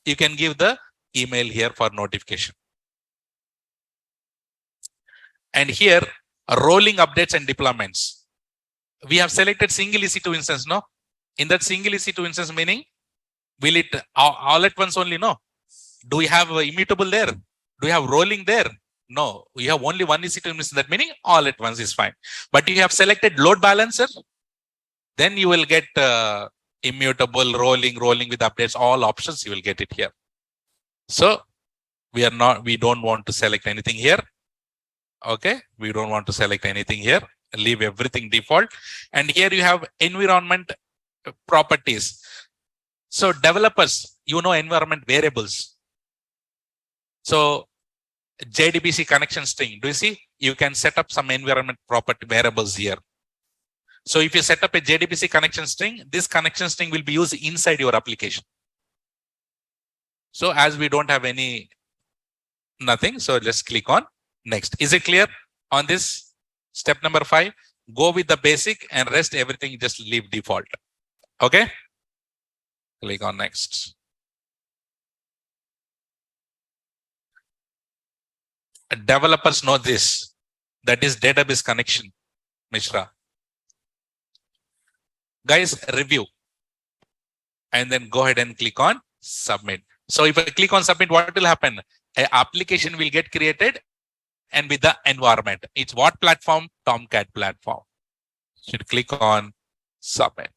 You can give the email here for notification. And here, rolling updates and deployments. We have selected single EC2 instance, no? In that single EC2 instance, meaning, will it all at once only, no? Do we have immutable there? Do we have rolling there? No, we have only one EC2 instance. That meaning all at once is fine. But you have selected load balancer, then you will get immutable, rolling with updates, all options, you will get it here. So we don't want to select anything here. Okay, we don't want to select anything here. Leave everything default. And here you have environment properties. So developers, you know environment variables. So JDBC connection string, do you see? You can set up some environment property variables here. So if you set up a JDBC connection string, this connection string will be used inside your application. So as we don't have any nothing, so let's click on next. Is it clear on this? Step number 5, go with the basic and rest everything just leave default. Okay. Click on next. Developers know this. That is database connection, Mishra. Guys, review. And then go ahead and click on submit. So if I click on submit, what will happen? An application will get created and with the environment. It's what platform? Tomcat platform. Should click on submit.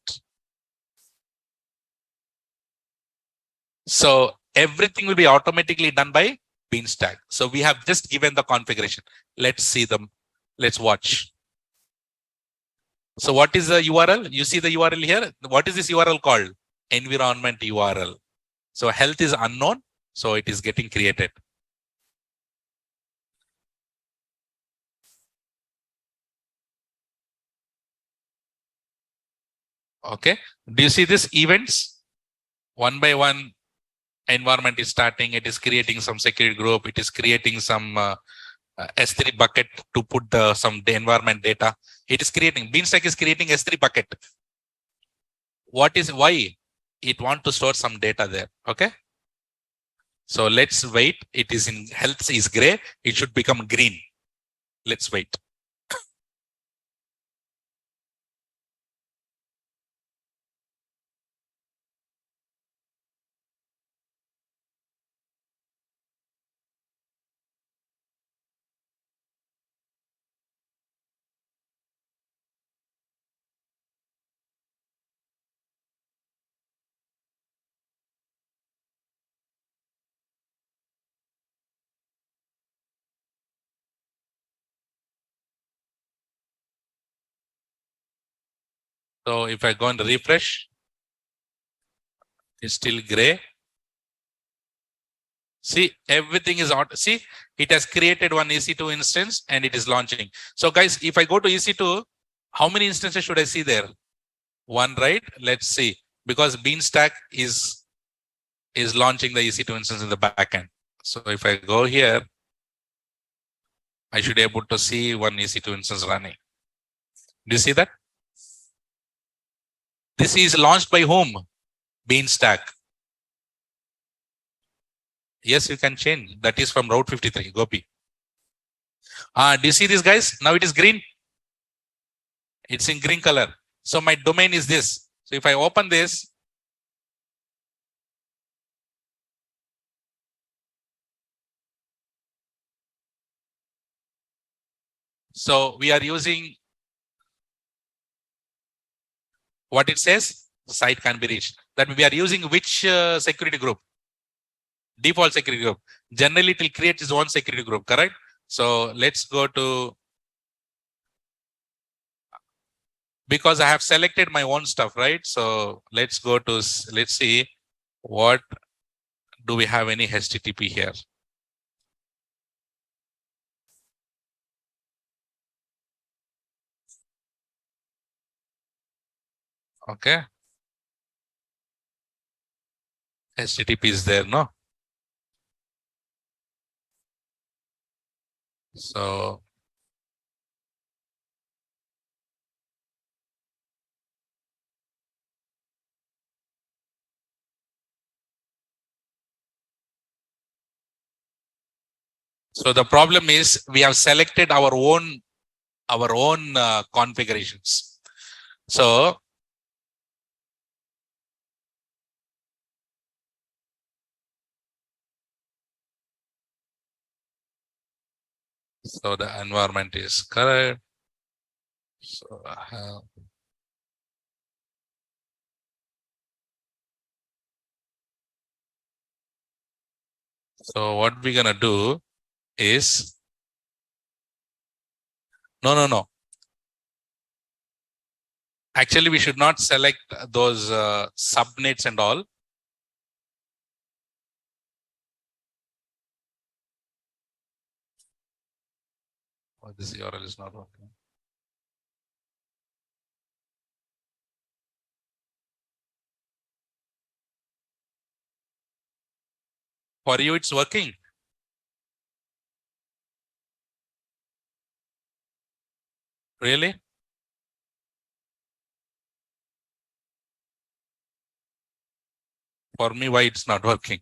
So everything will be automatically done by Beanstalk. So we have just given the configuration. Let's see them. Let's watch. So what is the URL? You see the URL here. What is this URL called? Environment URL. So health is unknown. So it is getting created. Okay. Do you see this events? One by one, environment is starting. It is creating some security group. It is creating some S3 bucket to put some environment data. It is creating, Beanstack is creating S3 bucket. Why? It want to store some data there. Okay. So let's wait. It is in health is gray. It should become green. Let's wait. So if I go and refresh, it's still gray. See, everything is out. See, it has created one EC2 instance and it is launching. So guys, if I go to EC2, how many instances should I see there? One, right? Let's see. Because Beanstack is launching the EC2 instance in the backend. So if I go here, I should be able to see one EC2 instance running. Do you see that? This is launched by whom? Beanstack. Yes, you can change. That is from Route 53, Gopi. Do you see this, guys? Now it is green. It's in green color. So my domain is this. So if I open this, so we are using what it says, site can be reached. That we are using which security group? Default security group. Generally, it will create its own security group, correct? So let's go to, because I have selected my own stuff, right? So let's go to, let's see what do we have any HTTP here. Okay. HTTP is there, no? So the problem is we have selected our own configurations. So the environment is correct. So what we're gonna do is no. Actually, we should not select those subnets and all. Oh, this URL is not working. For you, it's working. Really? For me, why it's not working?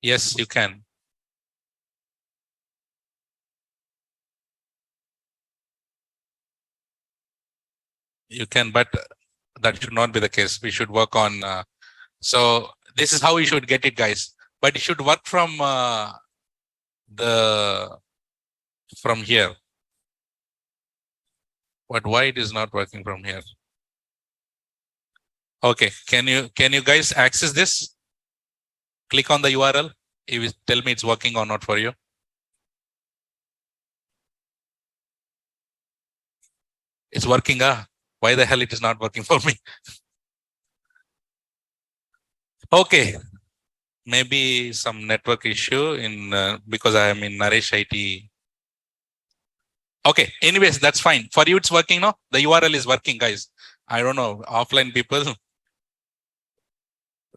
Yes, you can. You can, but that should not be the case. We should work on. So this is how we should get it, guys. But it should work from here. But why it is not working from here? Okay, can you guys access this? Click on the URL. It will tell me it's working or not for you. It's working. Why the hell it is not working for me? Okay. Maybe some network issue in because I am in Naresh IT. Okay. Anyways, that's fine. For you, it's working, no? The URL is working, guys. I don't know. Offline people.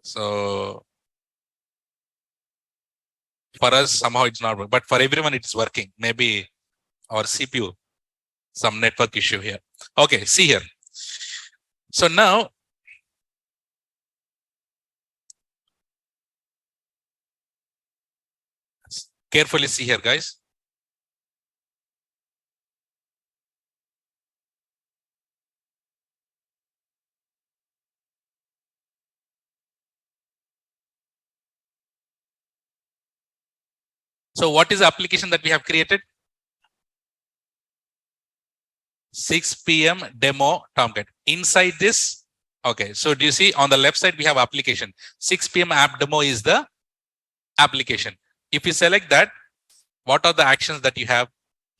So for us, somehow it's not working. But for everyone, it's working. Maybe our CPU, some network issue here. Okay. See here. So now, carefully see here, guys. So what is the application that we have created? 6 p.m. demo Tomcat. Inside this, okay. So do you see on the left side, we have application. 6 p.m. app demo is the application. If you select that, what are the actions that you have?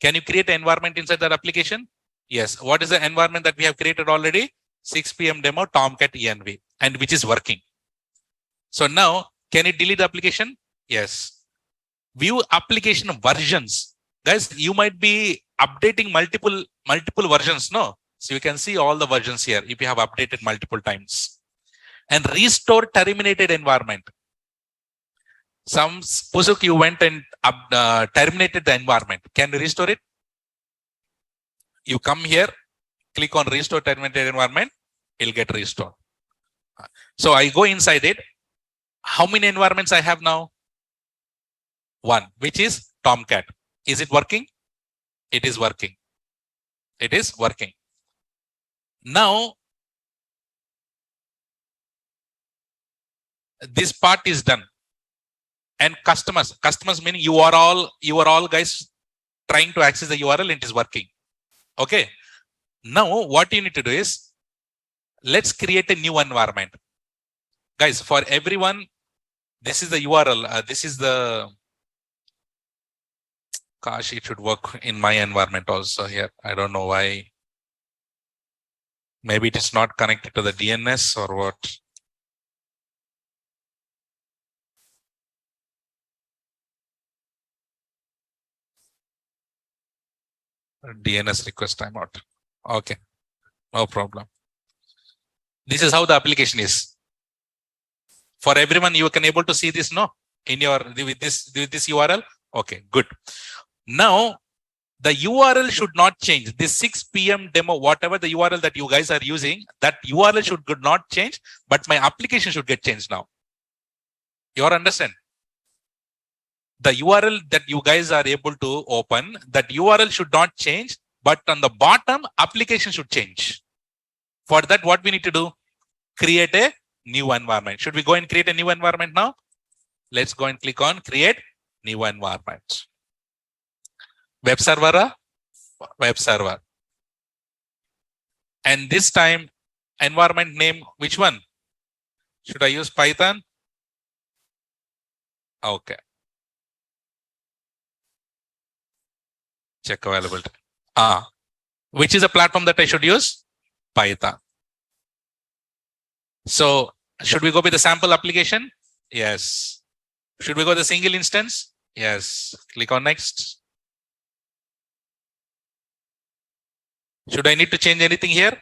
Can you create an environment inside that application? Yes. What is the environment that we have created already? 6 p.m. demo Tomcat env, and which is working. So now, can you delete the application? Yes. View application versions. Guys, you might be updating multiple versions, no? So you can see all the versions here if you have updated multiple times. And restore terminated environment. Suppose you went and terminated the environment. Can you restore it? You come here, click on restore terminated environment, it'll get restored. So I go inside it. How many environments I have now? One, which is Tomcat. Is it working? It is working. It is working. Now, this part is done. And customers meaning you are all guys trying to access the URL and it is working. Okay. Now, what you need to do is, let's create a new environment. Guys, for everyone, this is the URL. This is the, gosh, it should work in my environment also here. I don't know why. Maybe it is not connected to the DNS or what. DNS request timeout. Okay, no problem. This is how the application is. For everyone, you can able to see this, no? In your with this URL. Okay, good. Now, the URL should not change. This 6 p.m. demo, whatever the URL that you guys are using, that URL should not change, but my application should get changed now. You understand? The URL that you guys are able to open, that URL should not change, but on the bottom, application should change. For that, what we need to do? Create a new environment. Should we go and create a new environment now? Let's go and click on create new environment. Web server, web server. And this time, environment name, which one? Should I use Python? Okay. Check availability. Which is a platform that I should use? Python. So should we go with the sample application? Yes. Should we go with the single instance? Yes. Click on next. Should I need to change anything here?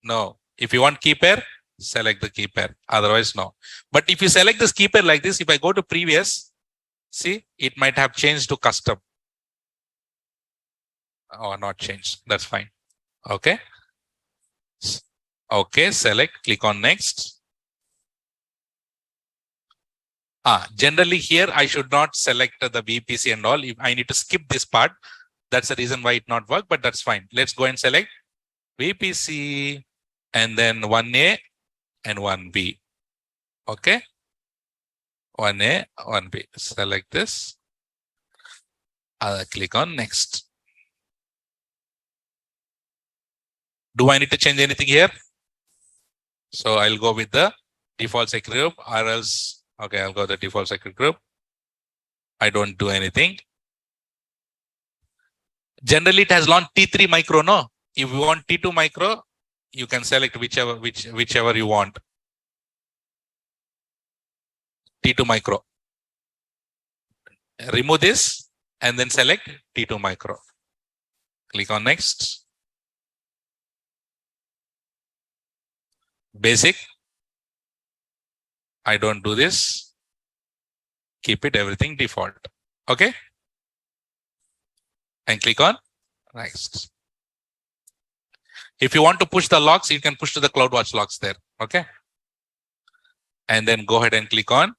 No. If you want key pair, select the key pair. Otherwise, no. But if you select this key pair like this, if I go to previous, see, it might have changed to custom. Or not changed. That's fine. Okay. Okay. Select, click on next. Generally here, I should not select the VPC and all. If I need to skip this part, that's the reason why it not work, but that's fine. Let's go and select VPC and then 1A and 1B. Okay. 1A, 1B. Select this. Click on next. Do I need to change anything here? So I'll go with the default security group, or else, okay, I'll go with the default security group. I don't do anything. Generally, it has launched T3 micro, no? If you want T2 micro, you can select whichever you want. T2 micro. Remove this and then select T2 micro. Click on next. Basic. I don't do this. Keep it everything default. Okay. And click on next. If you want to push the logs, you can push to the CloudWatch logs there. Okay. And then go ahead and click on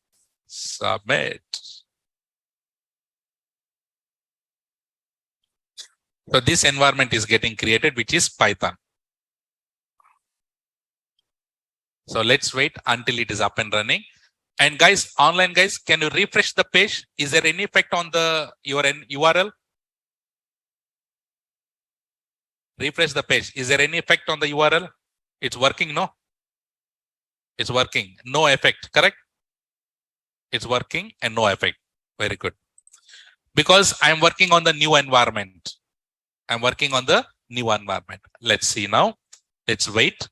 submit. So this environment is getting created, which is Python. So let's wait until it is up and running. And guys, online guys, can you refresh the page? Is there any effect on the URL? Refresh the page. Is there any effect on the URL? It's working, no? It's working. No effect, correct? It's working and no effect. Very good. Because I'm working on the new environment. I'm working on the new environment. Let's see now. Let's wait.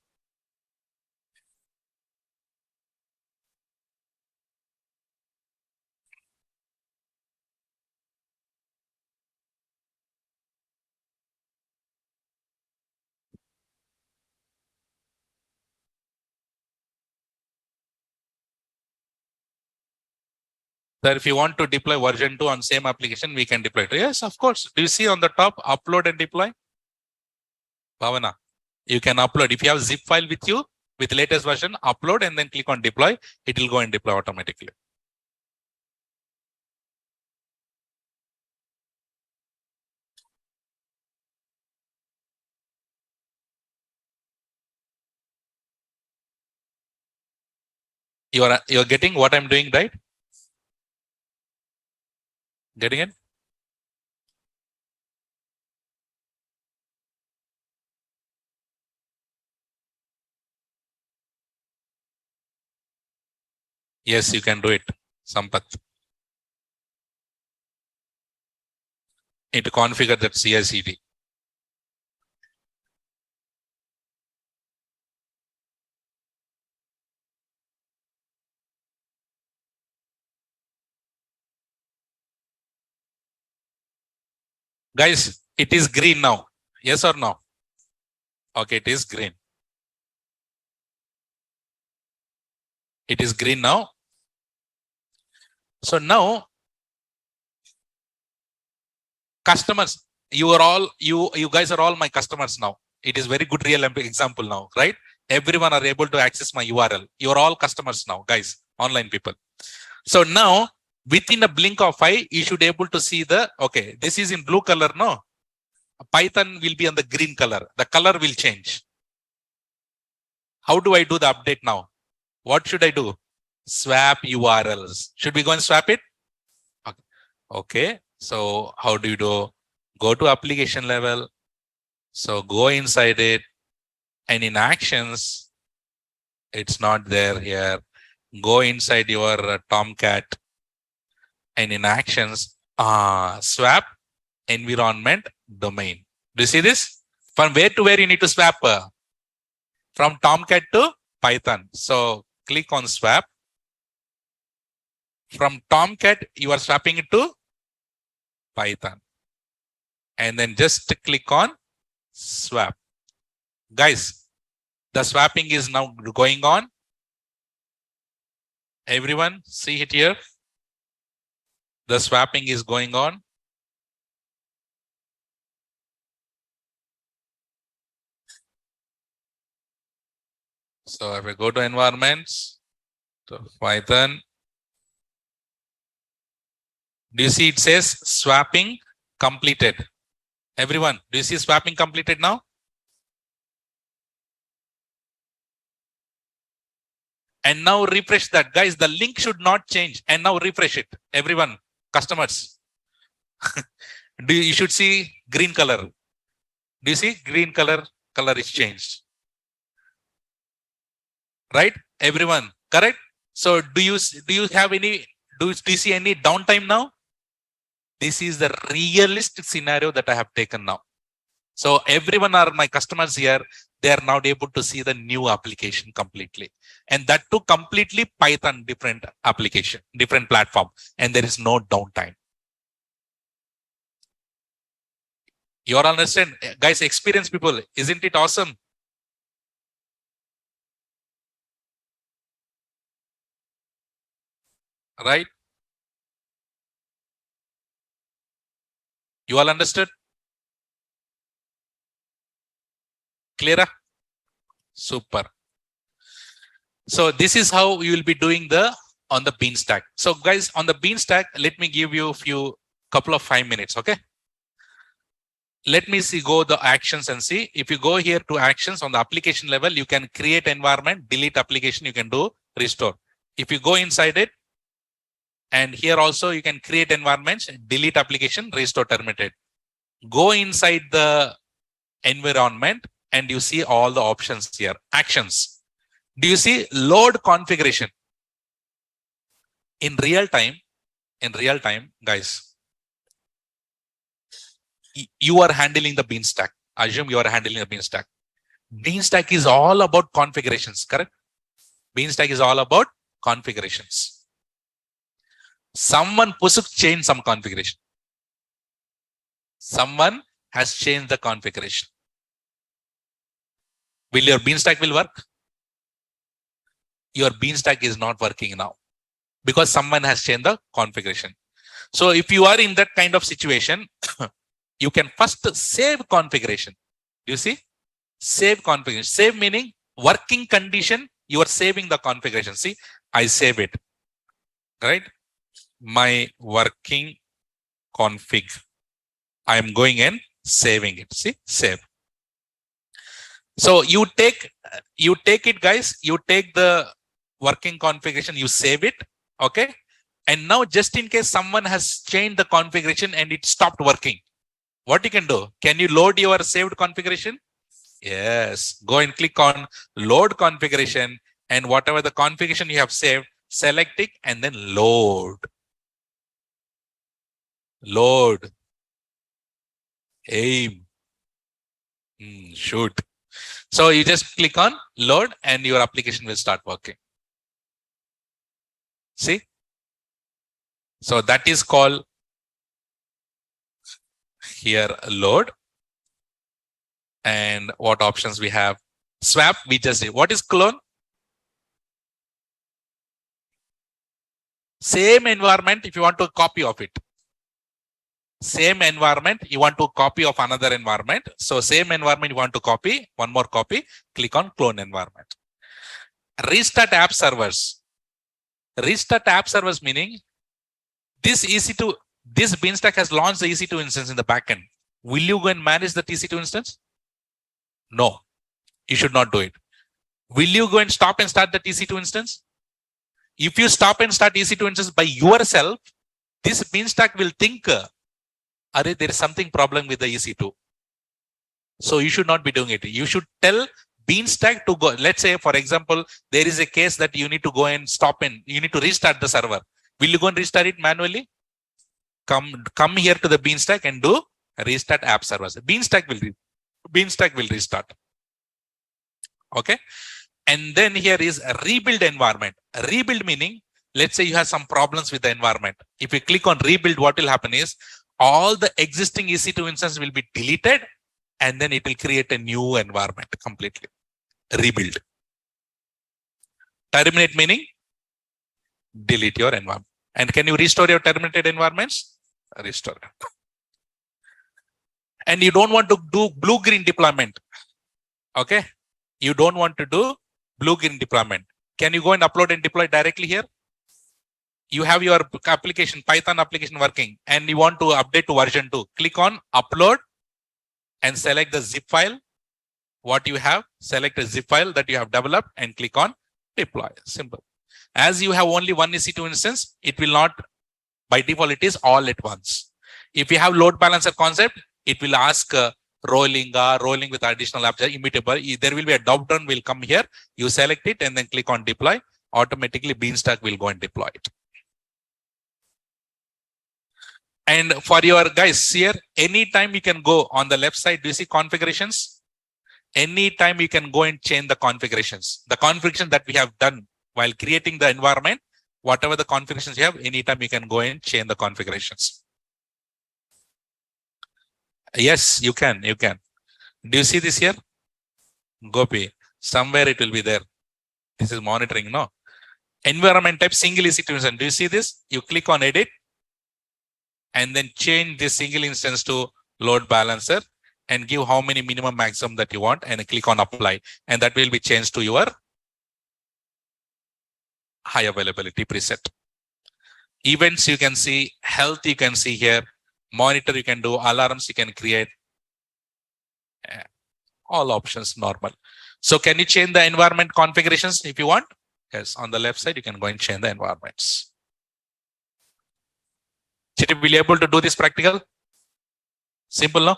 Sir, if you want to deploy version 2 on same application, we can deploy it. Yes, of course. Do you see on the top, upload and deploy? Bhavana, you can upload. If you have zip file with you, with latest version, upload and then click on deploy. It will go and deploy automatically. You're getting what I'm doing, right? Getting it? Yes, you can do it, Sampath. Need to configure that CI/CD. Guys, it is green now. Yes or no? Okay, it is green. It is green now. So now, customers, you guys are all my customers now. It is very good real example now, right? Everyone are able to access my URL. You're all customers now, guys, online people. So now, within a blink of eye, you should be able to see okay, this is in blue color, no? Python will be on the green color. The color will change. How do I do the update now? What should I do? Swap URLs. Should we go and swap it? Okay. So how do you do? Go to application level. So go inside it. And in actions, it's not there here. Go inside your Tomcat. And in actions, swap environment domain. Do you see this? From where to where you need to swap? From Tomcat to Python. So click on swap. From Tomcat, you are swapping it to Python. And then just click on swap. Guys, the swapping is now going on. Everyone, see it here. The swapping is going on. So if I go to environments, so Python, do you see it says swapping completed? Everyone, do you see swapping completed now? And now refresh that. Guys, the link should not change. And now refresh it. Everyone, customers. You should see green color. Do you see green color? Color is changed. Right? Everyone, correct? So do you have any, do you see any downtime now? This is the realistic scenario that I have taken now. So everyone are my customers here. They are now able to see the new application completely. And that too completely Python, different application, different platform. And there is no downtime. You all understand? Guys, experienced people, isn't it awesome? Right? You all understood? Clear? Super. So this is how you will be doing on the Beanstack. So guys, on the Beanstack, let me give you couple of 5 minutes. Okay. Let me go the actions and see. If you go here to actions on the application level, you can create environment, delete application, you can do restore. If you go inside it, and here also you can create environments, delete application, restore, terminated. Go inside the environment and you see all the options here. Actions. Do you see load configuration? In real time, guys, you are handling the Beanstack. Assume you are handling the Beanstack. Beanstack is all about configurations, correct? Beanstack is all about configurations. Someone changed some configuration. Someone has changed the configuration. Will your Beanstack will work? Your Beanstack is not working now because someone has changed the configuration. So if you are in that kind of situation, you can first save configuration. Do you see? Save configuration. Save meaning working condition. You are saving the configuration. See, I save it. Right? My working config. I am going and saving it. See, save. So you take it, guys. You take the working configuration. You save it. Okay. And now, just in case someone has changed the configuration and it stopped working, what you can do? Can you load your saved configuration? Yes. Go and click on load configuration, and whatever the configuration you have saved, select it and then load. Load. Aim. Shoot. So you just click on load and your application will start working. See? So that is called here load. And what options we have? Swap, we just did. What is clone? Same environment if you want to copy of it. Same environment, you want to copy of another environment. So same environment you want to copy, one more copy, click on clone environment. Restart app servers. Restart app servers meaning this Beanstack has launched the EC2 instance in the backend. Will you go and manage the EC2 instance? No, you should not do it. Will you go and stop and start the EC2 instance? If you stop and start EC2 instance by yourself, this Beanstack will think, there is something problem with the EC2. So you should not be doing it. You should tell Beanstack to go. Let's say, for example, there is a case that you need to go and stop and you need to restart the server. Will you go and restart it manually? Come here to the Beanstack and do restart app servers. Beanstack will restart. Okay. And then here is a rebuild environment. Rebuild meaning, let's say you have some problems with the environment. If you click on rebuild, what will happen is all the existing EC2 instances will be deleted and then it will create a new environment completely. Rebuild. Terminate meaning delete your environment. And can you restore your terminated environments? Restore. And you don't want to do blue-green deployment. Okay. You don't want to do blue-green deployment. Can you go and upload and deploy directly here? You have your application, Python application working, and you want to update to version 2. Click on upload and select the zip file. What you have, select a zip file that you have developed and click on deploy. Simple. As you have only one EC2 instance, it will not, by default, it is all at once. If you have load balancer concept, it will ask rolling with additional apps, immutable. There will be a drop down will come here. You select it and then click on deploy. Automatically Beanstack will go and deploy it. And for your guys here, anytime you can go on the left side, do you see configurations? Anytime you can go and change the configurations. The configuration that we have done while creating the environment, whatever the configurations you have, anytime you can go and change the configurations. Yes, you can. You can. Do you see this here? Gopi, somewhere it will be there. This is monitoring, no? Environment type single instance. Do you see this? You click on edit and then change this single instance to load balancer and give how many minimum maximum that you want and click on apply. And that will be changed to your high availability preset. Events you can see, health you can see here, monitor you can do, alarms you can create. All options normal. So can you change the environment configurations if you want? Yes, on the left side, you can go and change the environments. Chitty, will you able to do this practical? Simple, no?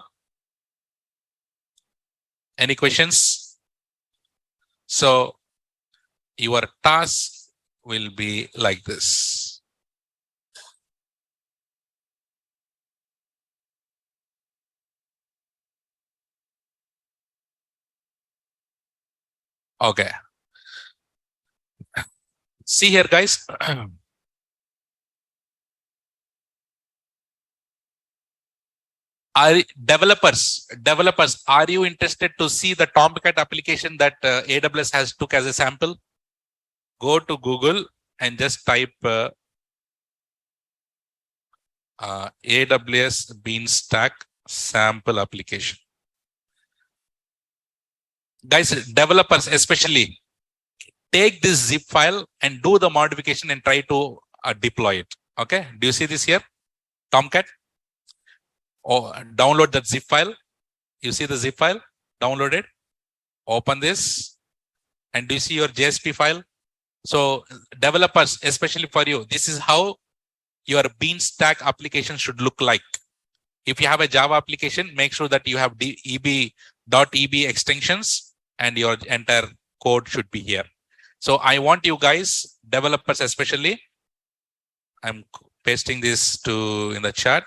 Any questions? So your task will be like this. Okay. See here, guys. Are developers, are you interested to see the Tomcat application that AWS has took as a sample? Go to Google and just type AWS Beanstalk sample application. Guys, developers especially, take this zip file and do the modification and try to deploy it. Okay, do you see this here? Tomcat? Or download that zip file. You see the zip file? Download it. Open this. And do you see your JSP file? So developers, especially for you, this is how your Beanstalk application should look like. If you have a Java application, make sure that you have .eb extensions and your entire code should be here. So I want you guys, developers especially, I'm pasting this in the chat.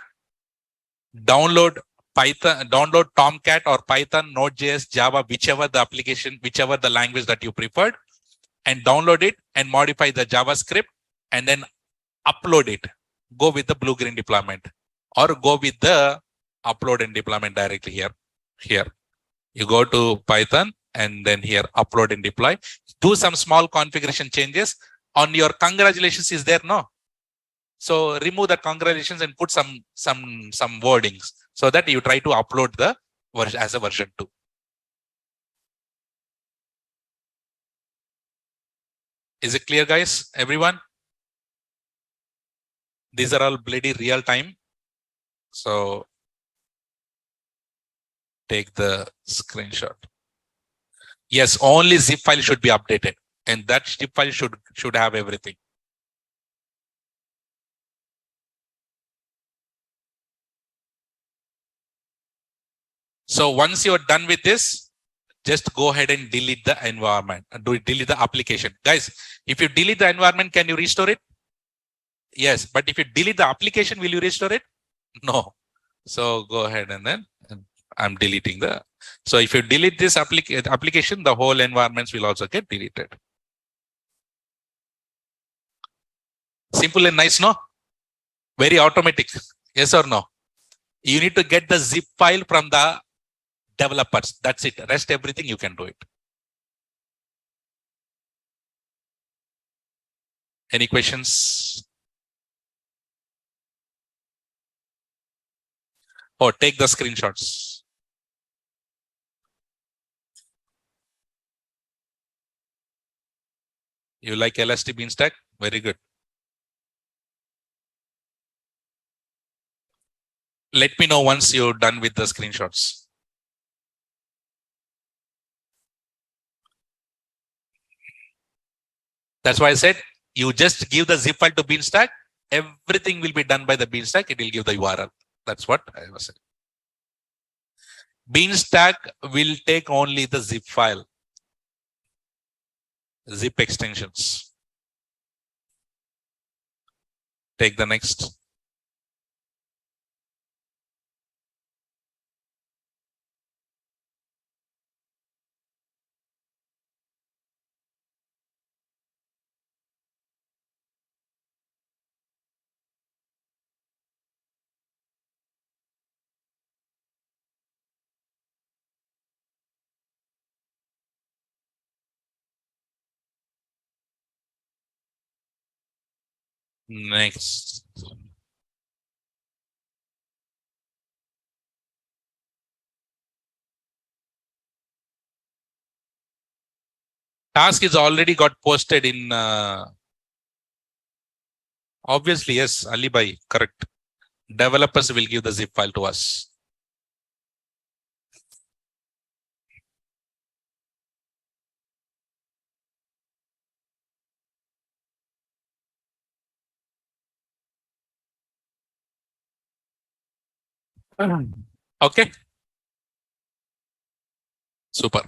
Download Python, download Tomcat or Python, Node.js, Java, whichever the application, whichever the language that you preferred, and download it and modify the JavaScript and then upload it. Go with the blue-green deployment or go with the upload and deployment directly here. Here, you go to Python and then here upload and deploy. Do some small configuration changes. On your congratulations is there, no? So remove the congratulations and put some wordings so that you try to upload the version as a version 2. Is it clear, guys? Everyone? These are all bloody real time. So take the screenshot. Yes, only zip file should be updated, and that zip file should have everything. So once you're done with this, just go ahead and delete the environment. Delete the application. Guys, if you delete the environment, can you restore it? Yes, but if you delete the application, will you restore it? No. So go ahead and then I'm deleting the. So if you delete this application, the whole environments will also get deleted. Simple and nice, no? Very automatic. Yes or no? You need to get the zip file from the developers. That's it. Rest everything you can do it. Any questions? Oh, take the screenshots. You like LST Beanstalk? Very good. Let me know once you're done with the screenshots. That's why I said you just give the zip file to Beanstalk. Everything will be done by the Beanstalk. It will give the URL. That's what I was saying. Beanstalk will take only the zip file, zip extensions. Take the next. Next. Task is already got posted in. Obviously, yes, Alibai, correct. Developers will give the zip file to us. Okay. Super.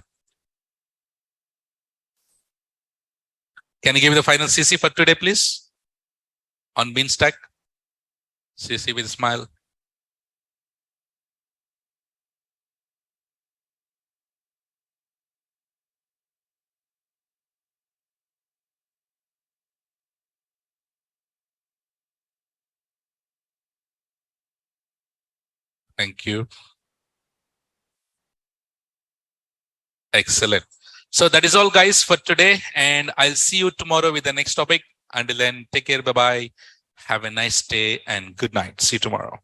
Can you give me the final CC for today, please? On Beanstack. CC with smile. Thank you. Excellent. So that is all, guys, for today. And I'll see you tomorrow with the next topic. Until then, take care. Bye-bye. Have a nice day and good night. See you tomorrow.